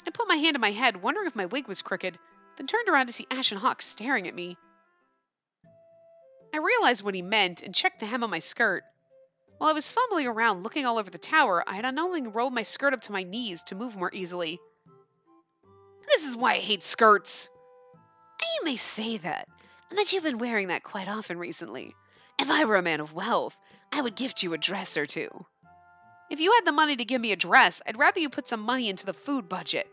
I put my hand to my head, wondering if my wig was crooked, then turned around to see Ashen Hawk staring at me. I realized what he meant and checked the hem of my skirt. While I was fumbling around looking all over the tower, I had unknowingly rolled my skirt up to my knees to move more easily. This is why I hate skirts. You may say that, and that you've been wearing that quite often recently. If I were a man of wealth, I would gift you a dress or two. If you had the money to give me a dress, I'd rather you put some money into the food budget.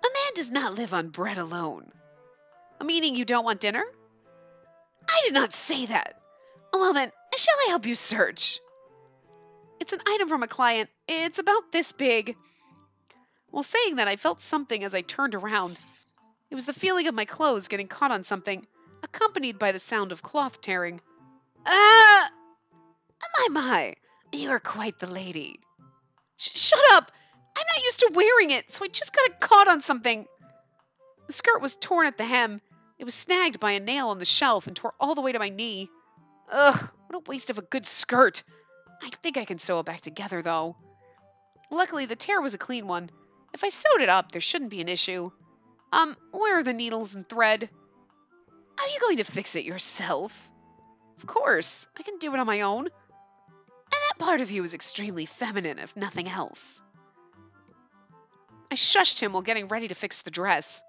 A man does not live on bread alone. Meaning you don't want dinner? I did not say that. Well then, shall I help you search? It's an item from a client. It's about this big. While saying that, I felt something as I turned around. It was the feeling of my clothes getting caught on something, accompanied by the sound of cloth tearing. My, you are quite the lady. Shut up! I'm not used to wearing it, so I just got caught on something. The skirt was torn at the hem. It was snagged by a nail on the shelf and tore all the way to my knee. Ugh, what a waste of a good skirt. I think I can sew it back together, though. Luckily, the tear was a clean one. If I sewed it up, there shouldn't be an issue. Where are the needles and thread? Are you going to fix it yourself? Of course, I can do it on my own. And that part of you is extremely feminine, if nothing else. I shushed him while getting ready to fix the dress.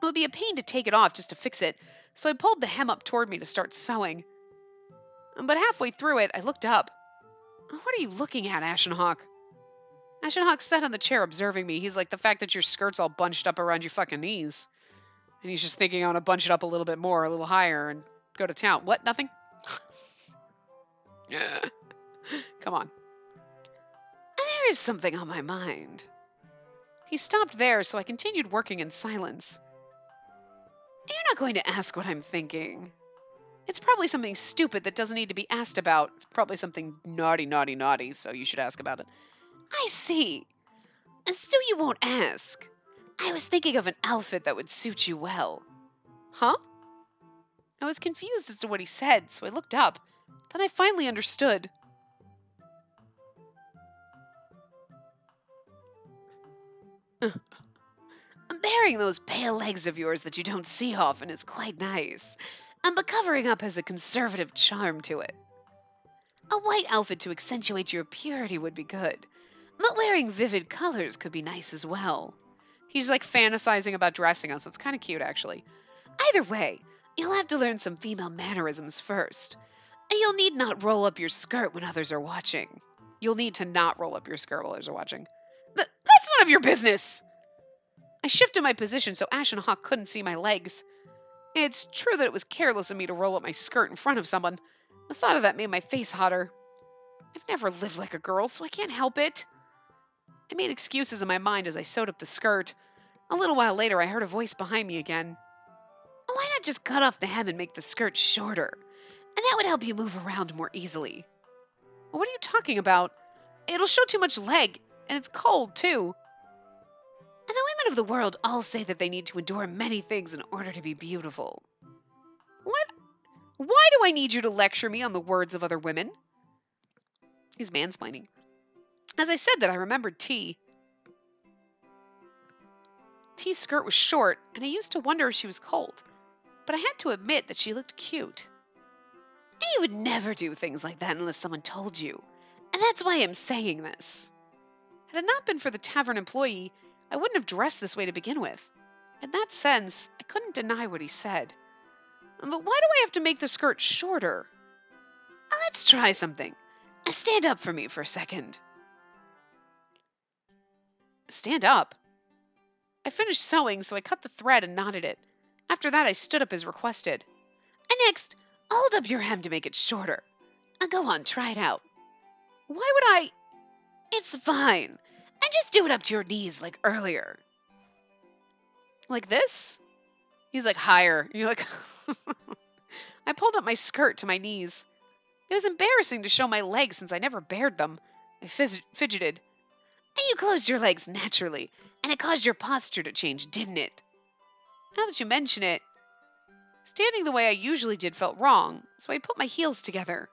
It would be a pain to take it off just to fix it, so I pulled the hem up toward me to start sewing. But halfway through it, I looked up. What are you looking at, Ashen Hawk? Ashen Hawk sat on the chair observing me. He's like, the fact that your skirt's all bunched up around your fucking knees. And he's just thinking, I want to bunch it up a little bit more, a little higher, and go to town. What? Nothing? Come on. There is something on my mind. He stopped there, so I continued working in silence. You're not going to ask what I'm thinking. It's probably something stupid that doesn't need to be asked about. It's probably something naughty, naughty, naughty, so you should ask about it. I see. So you won't ask. I was thinking of an outfit that would suit you well. Huh? I was confused as to what he said, so I looked up. Then I finally understood. Bearing those pale legs of yours that you don't see often is quite nice, but covering up has a conservative charm to it. A white outfit to accentuate your purity would be good, But wearing vivid colors could be nice as well. He's like fantasizing about dressing us. It's kind of cute, actually. Either way, you'll have to learn some female mannerisms first. And you'll need not roll up your skirt when others are watching. You'll need to not roll up your skirt while others are watching. That's none of your business! I shifted my position so Ashen Hawk couldn't see my legs. It's true that it was careless of me to roll up my skirt in front of someone. The thought of that made my face hotter. I've never lived like a girl, so I can't help it. I made excuses in my mind as I sewed up the skirt. A little while later, I heard a voice behind me again. Why not just cut off the hem and make the skirt shorter? And that would help you move around more easily. What are you talking about? It'll show too much leg, and it's cold, too. And the women of the world all say that they need to endure many things in order to be beautiful. What? Why do I need you to lecture me on the words of other women? He's mansplaining. As I said that, I remembered T. T's skirt was short, and I used to wonder if she was cold. But I had to admit that she looked cute. And you would never do things like that unless someone told you. And that's why I'm saying this. Had it not been for the tavern employee, I wouldn't have dressed this way to begin with. In that sense, I couldn't deny what he said. But why do I have to make the skirt shorter? Let's try something. Stand up for me for a second. Stand up? I finished sewing, so I cut the thread and knotted it. After that, I stood up as requested. And next, hold up your hem to make it shorter. Go on, try it out. Why would I? It's fine. And just do it up to your knees like earlier. Like this? He's like, higher. You're like, I pulled up my skirt to my knees. It was embarrassing to show my legs since I never bared them. I fidgeted. And you closed your legs naturally, and it caused your posture to change, didn't it? Now that you mention it, standing the way I usually did felt wrong, so I put my heels together.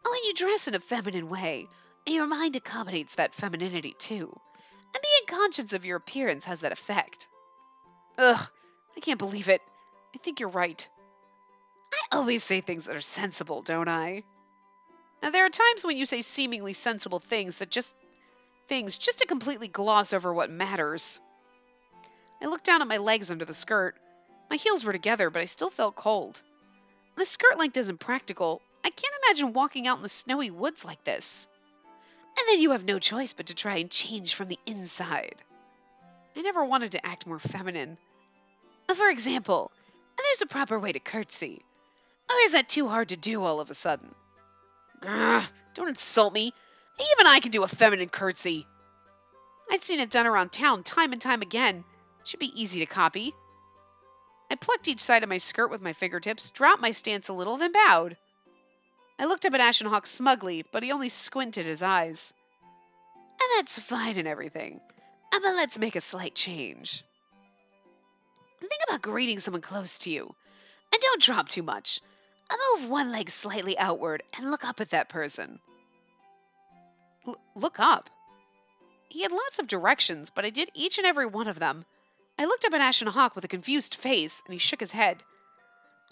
Oh, and you dress in a feminine way, and your mind accommodates that femininity too. And being conscious of your appearance has that effect. Ugh, I can't believe it. I think you're right. I always say things that are sensible, don't I? Now, there are times when you say seemingly sensible things just to completely gloss over what matters. I looked down at my legs under the skirt. My heels were together, but I still felt cold. The skirt length isn't practical. I can't imagine walking out in the snowy woods like this. And then you have no choice but to try and change from the inside. I never wanted to act more feminine. For example, there's a proper way to curtsy. Or is that too hard to do all of a sudden? Ugh, don't insult me. Even I can do a feminine curtsy. I'd seen it done around town time and time again. It should be easy to copy. I plucked each side of my skirt with my fingertips, dropped my stance a little, then bowed. I looked up at Ashen Hawk smugly, but he only squinted his eyes. And that's fine and everything. But let's make a slight change. Think about greeting someone close to you. And don't drop too much. Move one leg slightly outward and look up at that person. Look up? He had lots of directions, but I did each and every one of them. I looked up at Ashen Hawk with a confused face, and he shook his head.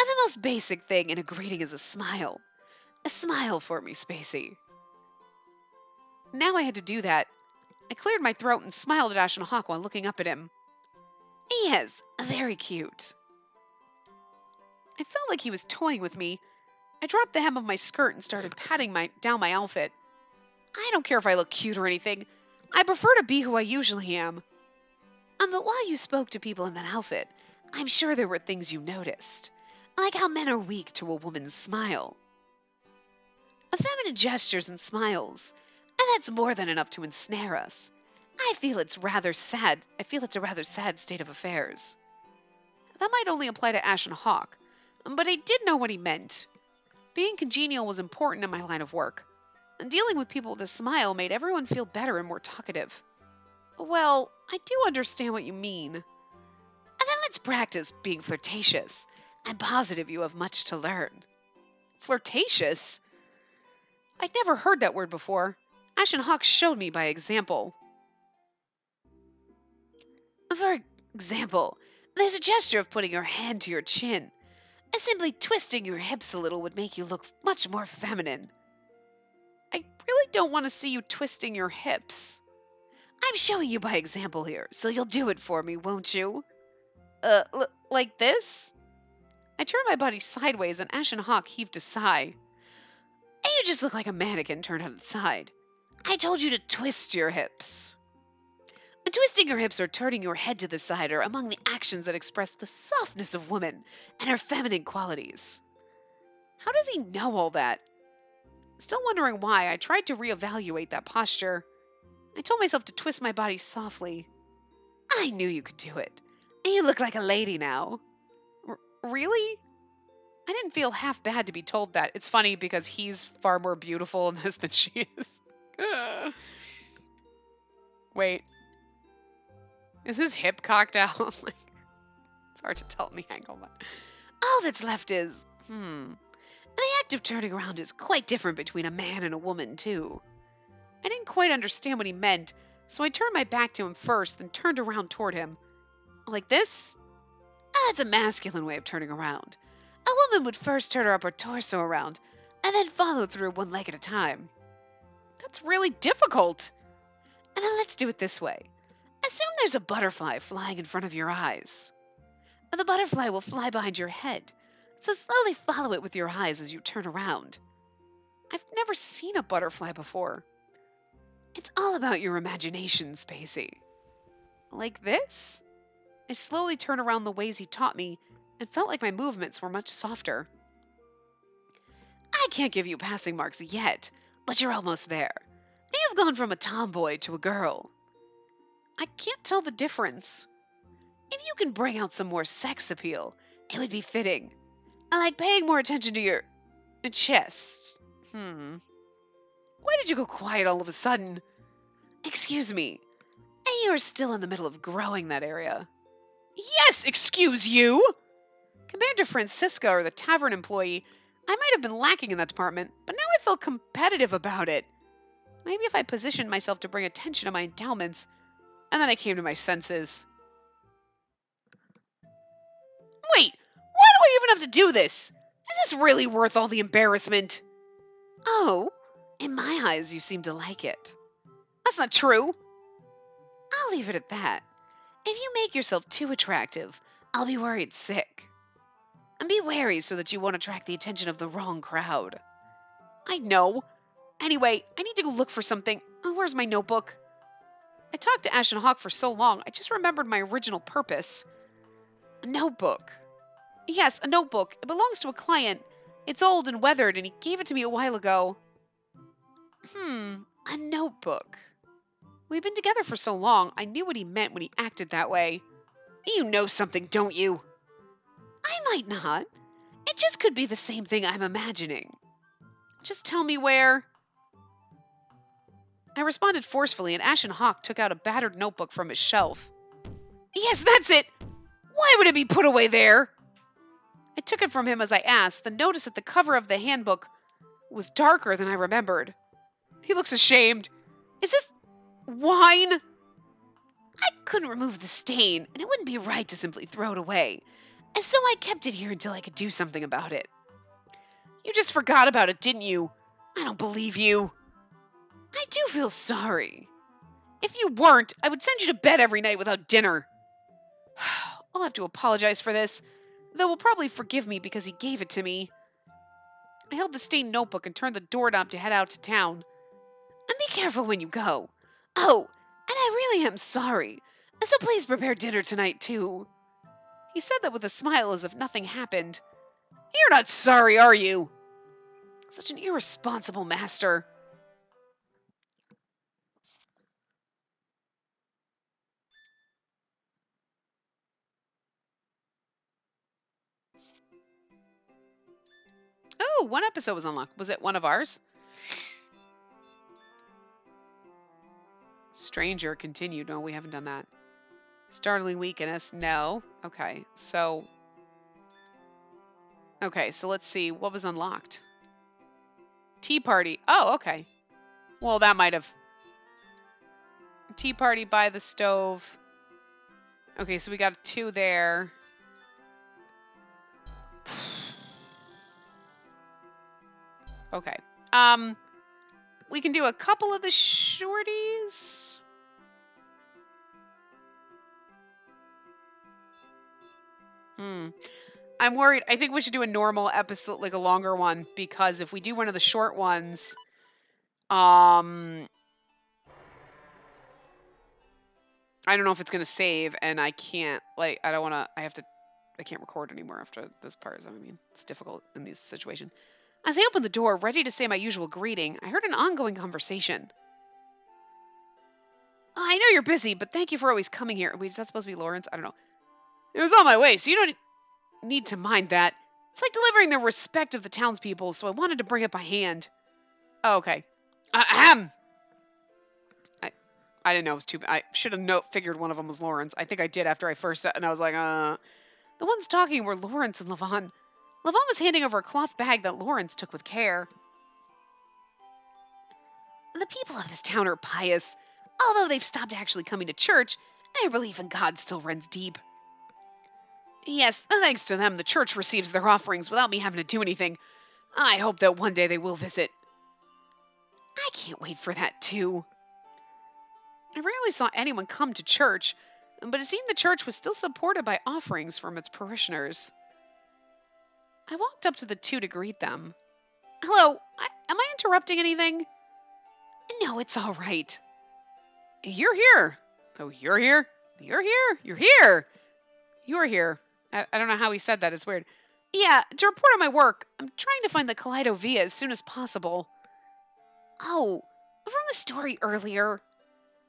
And the most basic thing in a greeting is a smile. A smile for me, Spacey. Now I had to do that. I cleared my throat and smiled at Ashen Hawk while looking up at him. Yes, very cute. I felt like he was toying with me. I dropped the hem of my skirt and started patting down my outfit. I don't care if I look cute or anything. I prefer to be who I usually am. But while you spoke to people in that outfit, I'm sure there were things you noticed. Like how men are weak to a woman's smile. Feminine gestures and smiles. And that's more than enough to ensnare us. I feel it's a rather sad state of affairs. That might only apply to Ashen Hawk, but I did know what he meant. Being congenial was important in my line of work, and dealing with people with a smile made everyone feel better and more talkative. Well, I do understand what you mean. And then let's practice being flirtatious. I'm positive you have much to learn. Flirtatious? I'd never heard that word before. Ashen Hawk showed me by example. For example, there's a gesture of putting your hand to your chin. And simply twisting your hips a little would make you look much more feminine. I really don't want to see you twisting your hips. I'm showing you by example here, so you'll do it for me, won't you? Like this? I turned my body sideways and Ashen Hawk heaved a sigh. And you just look like a mannequin turned on its side. I told you to twist your hips. And twisting your hips or turning your head to the side are among the actions that express the softness of woman and her feminine qualities. How does he know all that? Still wondering why, I tried to reevaluate that posture. I told myself to twist my body softly. I knew you could do it. And you look like a lady now. Really? I didn't feel half bad to be told that. It's funny because he's far more beautiful in this than she is. Wait. Is his hip cocked out? Like, it's hard to tell in the angle, but all that's left is, The act of turning around is quite different between a man and a woman, too. I didn't quite understand what he meant, so I turned my back to him first, then turned around toward him. Like this? That's a masculine way of turning around. A woman would first turn her upper torso around, and then follow through one leg at a time. That's really difficult. And then let's do it this way. Assume there's a butterfly flying in front of your eyes. The butterfly will fly behind your head, so slowly follow it with your eyes as you turn around. I've never seen a butterfly before. It's all about your imagination, Spacey. Like this? I slowly turned around the ways he taught me and felt like my movements were much softer. I can't give you passing marks yet, but you're almost there. You've gone from a tomboy to a girl. I can't tell the difference. If you can bring out some more sex appeal, it would be fitting. I like paying more attention to your chest. Why did you go quiet all of a sudden? Excuse me. And you are still in the middle of growing that area. Yes, excuse you! Compared to Francisca or the tavern employee, I might have been lacking in that department, but now I feel competitive about it. Maybe if I positioned myself to bring attention to my endowments, and then I came to my senses. Wait, why do I even have to do this? Is this really worth all the embarrassment? Oh, in my eyes, you seem to like it. That's not true. I'll leave it at that. If you make yourself too attractive, I'll be worried sick. And be wary so that you won't attract the attention of the wrong crowd. I know. Anyway, I need to go look for something. Oh, where's my notebook? I talked to Ashen Hawk for so long, I just remembered my original purpose. A notebook. Yes, a notebook. It belongs to a client. It's old and weathered, and he gave it to me a while ago. A notebook. We've been together for so long, I knew what he meant when he acted that way. You know something, don't you? I might not. It just could be the same thing I'm imagining. Just tell me where. I responded forcefully, and Ashen Hawk took out a battered notebook from his shelf. Yes, that's it! Why would it be put away there? I took it from him as I asked, then noticed that the cover of the handbook was darker than I remembered. He looks ashamed. Is this wine? I couldn't remove the stain, and it wouldn't be right to simply throw it away. And so I kept it here until I could do something about it. You just forgot about it, didn't you? I don't believe you. I do feel sorry. If you weren't, I would send you to bed every night without dinner. I'll have to apologize for this, though he'll probably forgive me because he gave it to me. I held the stained notebook and turned the doorknob to head out to town. And be careful when you go. Oh, and I really am sorry. So please prepare dinner tonight, too. He said that with a smile as if nothing happened. You're not sorry, are you? Such an irresponsible master. Oh, one episode was unlocked. Was it one of ours? Stranger continued. No, we haven't done that. Startling weakness. No. Okay, so let's see. What was unlocked? Tea party. Oh, okay. Well, that might have. Tea party by the stove. Okay, so we got 2 there. Okay. we can do a couple of the shorties. I'm worried. I think we should do a normal episode, like a longer one, because if we do one of the short ones, I don't know if it's gonna save, and I can't. Like, I don't want to. I can't record anymore after this part. So, I mean, it's difficult in this situation. As I opened the door, ready to say my usual greeting, I heard an ongoing conversation. "Oh, I know you're busy, but thank you for always coming here." Wait, is that supposed to be Lawrence? I don't know. "It was on my way, so you don't need to mind that. It's like delivering the respect of the townspeople, so I wanted to bring it by hand." Oh, okay. Ahem! I didn't know it was too. I should have figured one of them was Lawrence. I think I did after I first said, and I was like, The ones talking were Lawrence and Levon. Levon was handing over a cloth bag that Lawrence took with care. "The people of this town are pious. Although they've stopped actually coming to church, their belief in God still runs deep. Yes, thanks to them, the church receives their offerings without me having to do anything. I hope that one day they will visit." I can't wait for that, too. I rarely saw anyone come to church, but it seemed the church was still supported by offerings from its parishioners. I walked up to the two to greet them. "Hello, am I interrupting anything?" "No, it's all right." "You're here." "Oh, you're here? You're here? You're here? You're here." I don't know how he said that. It's weird. "Yeah, to report on my work. I'm trying to find the Kaleido Via as soon as possible." "Oh, from the story earlier.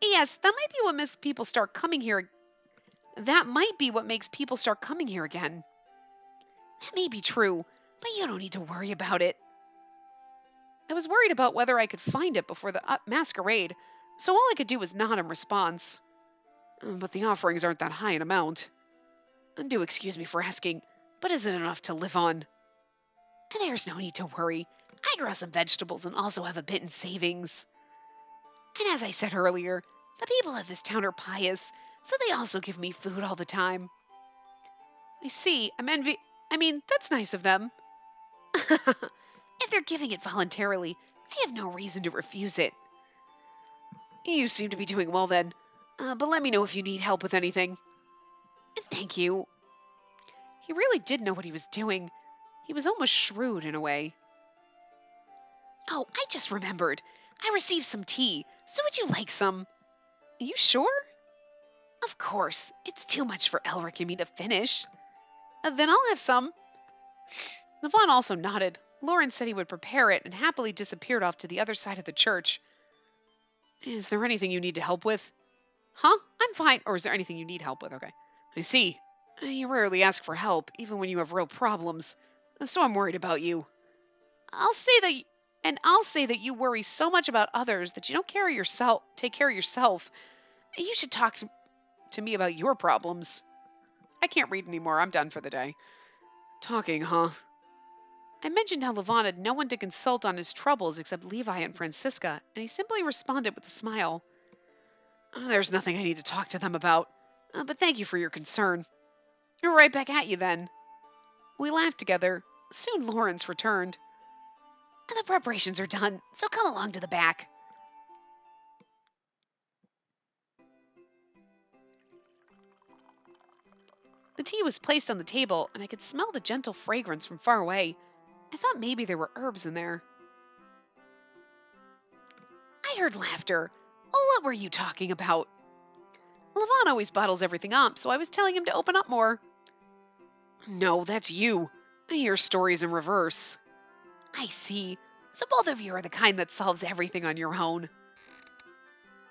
Yes, that might be what makes people start coming here. That might be what makes people start coming here again." "That may be true, but you don't need to worry about it." I was worried about whether I could find it before the masquerade, so all I could do was nod in response. But the offerings aren't that high in amount. Do excuse me for asking, but is it enough to live on? There's no need to worry. I grow some vegetables and also have a bit in savings. And as I said earlier, the people of this town are pious, so they also give me food all the time." "I see. I mean, that's nice of them." "If they're giving it voluntarily, I have no reason to refuse it." "You seem to be doing well then. But let me know if you need help with anything." "Thank you." He really did know what he was doing. He was almost shrewd in a way. "Oh, I just remembered. I received some tea, so would you like some?" "Are you sure?" "Of course. It's too much for Elric and me to finish." "Then I'll have some." Levon also nodded. Lawrence said he would prepare it and happily disappeared off to the other side of the church. "Is there anything you need to help with?" "Huh? I'm fine." Or is there anything you need help with? Okay. "I see. You rarely ask for help, even when you have real problems. So I'm worried about you." I'll say that you worry so much about others that you don't take care of yourself. You should talk to me about your problems. I can't read anymore. I'm done for the day. Talking, huh? I mentioned how Levon had no one to consult on his troubles except Levi and Francisca, and he simply responded with a smile. There's nothing I need to talk to them about, but thank you for your concern. Right back at you then." We laughed together. Soon Lawrence returned. "The preparations are done, so come along to the back." The tea was placed on the table, and I could smell the gentle fragrance from far away. I thought maybe there were herbs in there. I heard laughter. Oh, what were you talking about? Levon always bottles everything up, so I was telling him to open up more. No, that's you. I hear stories in reverse. I see. So both of you are the kind that solves everything on your own.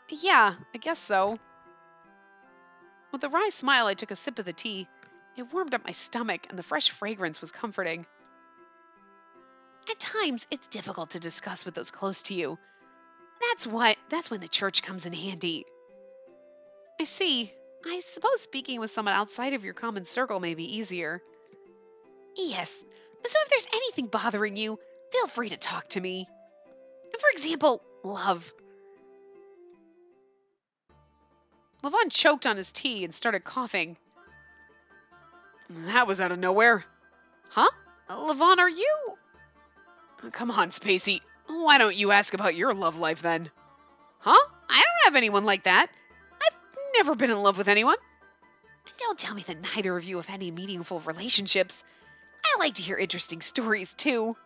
Yeah, I guess so. With a wry smile, I took a sip of the tea. It warmed up my stomach, and the fresh fragrance was comforting. At times, it's difficult to discuss with those close to you. That's when the church comes in handy. I see. I suppose speaking with someone outside of your common circle may be easier. Yes. So if there's anything bothering you, feel free to talk to me. For example, love. Levon choked on his tea and started coughing. That was out of nowhere. Huh? Levon, are you? Come on, Spacey. Why don't you ask about your love life then? Huh? I don't have anyone like that. I've never been in love with anyone. Don't tell me that neither of you have any meaningful relationships. I like to hear interesting stories, too.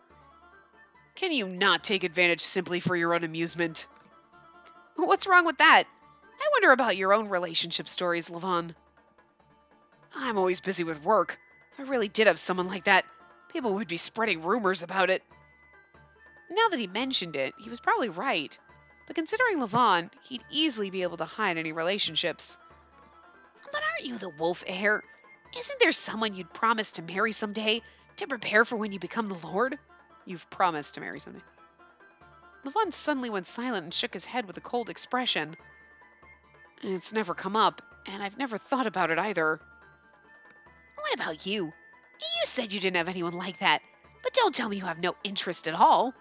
Can you not take advantage simply for your own amusement? What's wrong with that? I wonder about your own relationship stories, Levon. I'm always busy with work. If I really did have someone like that, people would be spreading rumors about it. Now that he mentioned it, he was probably right. But considering Levon, he'd easily be able to hide any relationships. But aren't you the wolf heir? Isn't there someone you'd promise to marry someday to prepare for when you become the Lord? You've promised to marry someday. Levon suddenly went silent and shook his head with a cold expression. It's never come up, and I've never thought about it either. What about you? You said you didn't have anyone like that, but don't tell me you have no interest at all.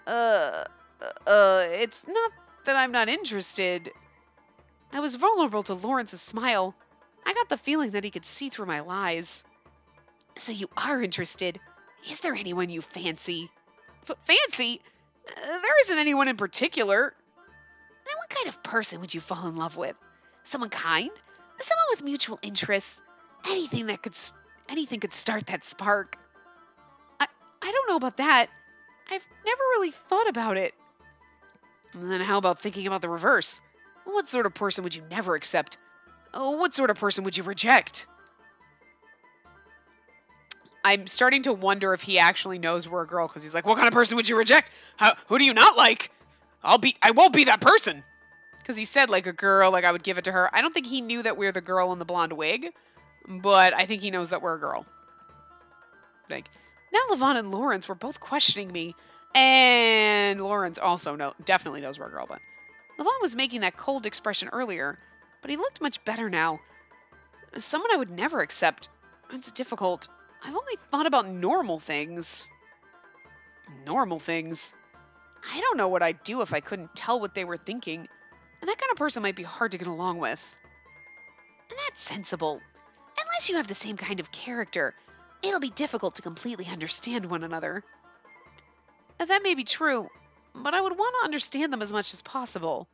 It's not that I'm not interested. I was vulnerable to Lawrence's smile. I got the feeling that he could see through my lies. So you are interested. Is there anyone you fancy? Fancy? There isn't anyone in particular. Then what kind of person would you fall in love with? Someone kind? Someone with mutual interests? Anything could start that spark. I don't know about that. I've never really thought about it. And then how about thinking about the reverse? What sort of person would you never accept? What sort of person would you reject? I'm starting to wonder if he actually knows we're a girl, because he's like, what kind of person would you reject? Who do you not like? I won't be that person. Because he said like a girl, like I would give it to her. I don't think he knew that we're the girl in the blonde wig, but I think he knows that we're a girl. Like, now Levon and Lawrence were both questioning me. And Lawrence also definitely knows we're a girl, but Levon was making that cold expression earlier, but he looked much better now. Someone I would never accept. It's difficult. I've only thought about normal things. Normal things? I don't know what I'd do if I couldn't tell what they were thinking. And that kind of person might be hard to get along with. And that's sensible. Unless you have the same kind of character, it'll be difficult to completely understand one another. That may be true, but I would want to understand them as much as possible.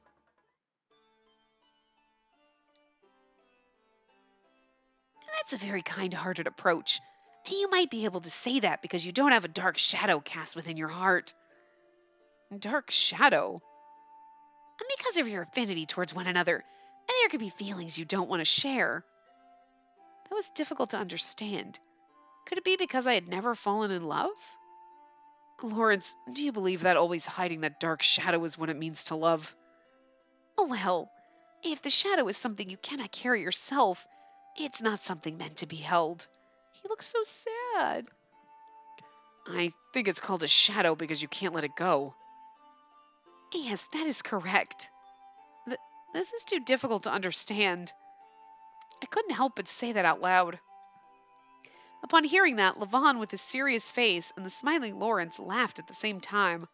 That's a very kind-hearted approach. And you might be able to say that because you don't have a dark shadow cast within your heart. Dark shadow? And because of your affinity towards one another, there could be feelings you don't want to share. That was difficult to understand. Could it be because I had never fallen in love? Lawrence, do you believe that always hiding that dark shadow is what it means to love? Oh well, if the shadow is something you cannot carry yourself, it's not something meant to be held. He looks so sad. I think it's called a shadow because you can't let it go. Yes, that is correct. This is too difficult to understand. I couldn't help but say that out loud. Upon hearing that, Levon, with his serious face, and the smiling Lawrence laughed at the same time.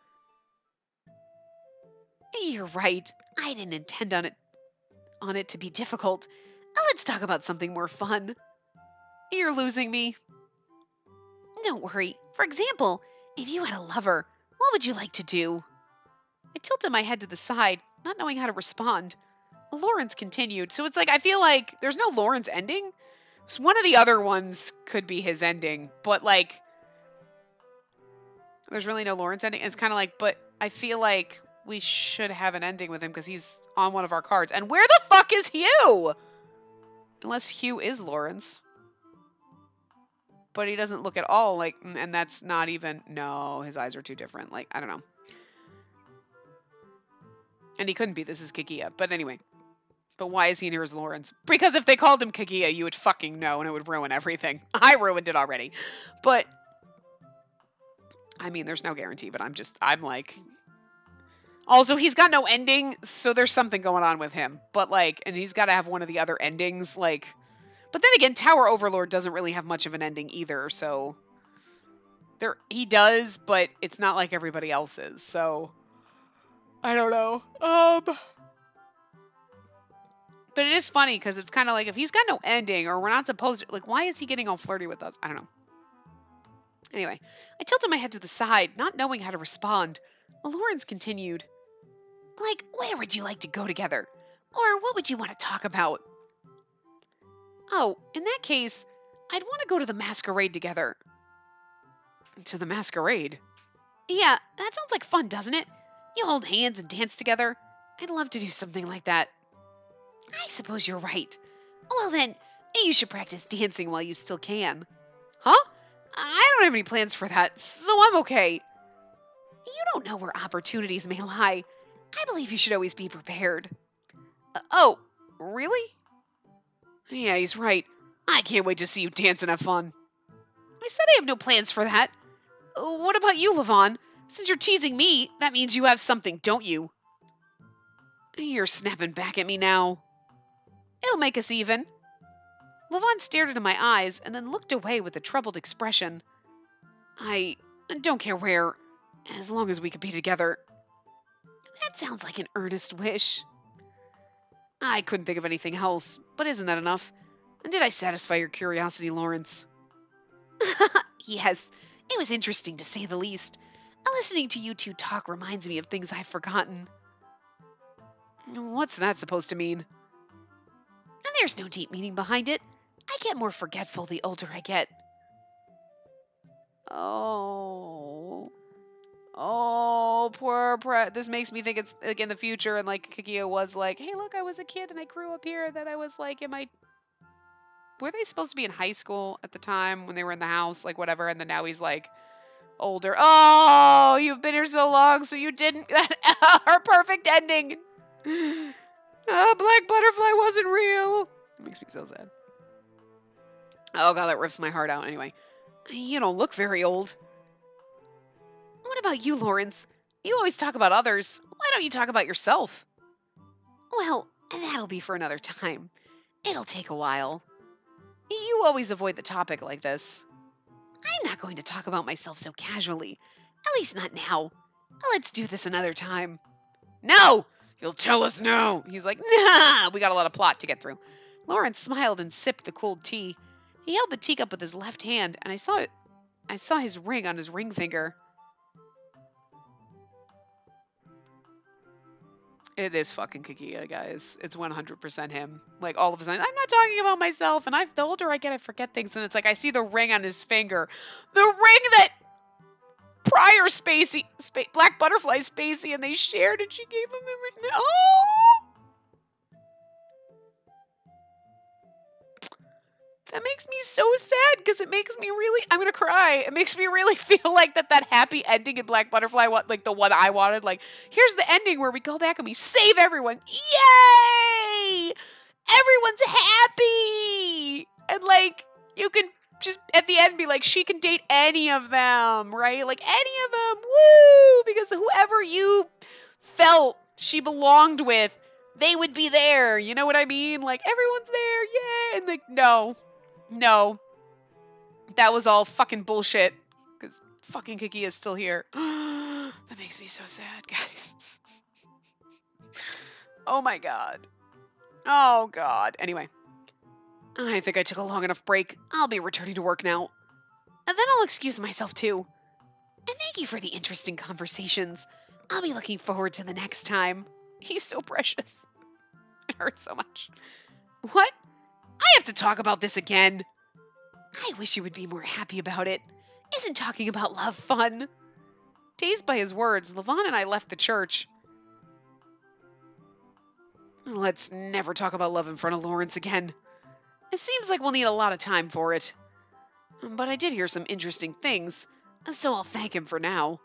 You're right. I didn't intend on it to be difficult. Let's talk about something more fun. You're losing me. Don't worry. For example, if you had a lover, what would you like to do? I tilted my head to the side, not knowing how to respond. Lawrence continued. So it's like, I feel like there's no Lawrence ending. So one of the other ones could be his ending, but like, there's really no Lawrence ending. It's kind of like, but I feel like we should have an ending with him because he's on one of our cards. And where the fuck is Hugh? Unless Hugh is Lawrence. But he doesn't look at all like, and that's not even, no, his eyes are too different. Like, I don't know. And he couldn't be, this is Kaguya. But anyway. But why is he near as Lawrence? Because if they called him Kaguya, you would fucking know and it would ruin everything. I ruined it already. But, I mean, there's no guarantee, but I'm like... Also, he's got no ending, so there's something going on with him. But like, and he's got to have one of the other endings, like... But then again, Tower Overlord doesn't really have much of an ending either, so... He does, but it's not like everybody else's, so... I don't know. But it is funny, because it's kind of like, if he's got no ending, or we're not supposed to... Like, why is he getting all flirty with us? I don't know. Anyway, I tilted my head to the side, not knowing how to respond. Lawrence continued. Like, where would you like to go together? Or what would you want to talk about? Oh, in that case, I'd want to go to the masquerade together. To the masquerade? Yeah, that sounds like fun, doesn't it? You hold hands and dance together. I'd love to do something like that. I suppose you're right. Well then, you should practice dancing while you still can. Huh? I don't have any plans for that, so I'm okay. You don't know where opportunities may lie. I believe you should always be prepared. Oh, really? Yeah, he's right. I can't wait to see you dance and have fun. I said I have no plans for that. What about you, Levon? Since you're teasing me, that means you have something, don't you? You're snapping back at me now. It'll make us even. Levon stared into my eyes and then looked away with a troubled expression. I don't care where, as long as we could be together. That sounds like an earnest wish. I couldn't think of anything else, but isn't that enough? Did I satisfy your curiosity, Lawrence? Yes, it was interesting to say the least. Listening to you two talk reminds me of things I've forgotten. What's that supposed to mean? And there's no deep meaning behind it. I get more forgetful the older I get. Poor. This makes me think it's like in the future, and like Kaguya was like, "Hey, look, I was a kid and I grew up here. That I was like, were they supposed to be in high school at the time when they were in the house, like whatever?" And then now he's like older. Oh, you've been here so long, so you didn't. Our perfect ending. Black butterfly wasn't real. It makes me so sad. Oh god, that rips my heart out. Anyway, you don't look very old. What about you, Lawrence? You always talk about others. Why don't you talk about yourself? Well, that'll be for another time. It'll take a while. You always avoid the topic like this. I'm not going to talk about myself so casually. At least not now. Let's do this another time. No! You'll tell us no! He's like, nah! We got a lot of plot to get through. Lawrence smiled and sipped the cold tea. He held the teacup with his left hand, and I saw his ring on his ring finger. It is fucking Kaguya, guys. It's 100% him. Like, all of a sudden, I'm not talking about myself, and the older I get, I forget things, and it's like, I see the ring on his finger. The ring that prior Spacey, Black Butterfly Spacey, and they shared, and she gave him the ring. Oh! That makes me so sad, because it makes me really, I'm gonna cry. It makes me really feel like that happy ending in Black Butterfly, like the one I wanted, like, here's the ending where we go back and we save everyone. Yay! Everyone's happy! And like, you can just at the end be like, she can date any of them, right? Like, any of them, woo! Because whoever you felt she belonged with, they would be there. You know what I mean? Like, everyone's there, yay! And like, no. That was all fucking bullshit. Because fucking Kiki is still here. That makes me so sad, guys. Oh my god. Oh god. Anyway. I think I took a long enough break. I'll be returning to work now. And then I'll excuse myself too. And thank you for the interesting conversations. I'll be looking forward to the next time. He's so precious. It hurts so much. What? I have to talk about this again. I wish you would be more happy about it. Isn't talking about love fun? Dazed by his words, Levon and I left the church. Let's never talk about love in front of Lawrence again. It seems like we'll need a lot of time for it. But I did hear some interesting things, so I'll thank him for now.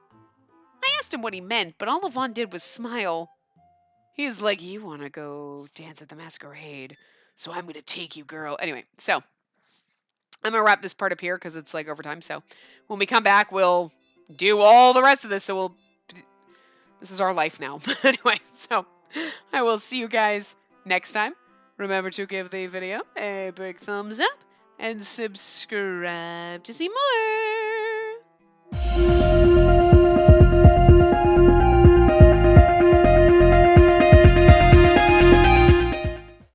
I asked him what he meant, but all Levon did was smile. He's like, you want to go dance at the masquerade, so I'm going to take you, girl. Anyway, so I'm going to wrap this part up here because it's like overtime. So when we come back, we'll do all the rest of this. So this is our life now. Anyway, so I will see you guys next time. Remember to give the video a big thumbs up and subscribe to see more.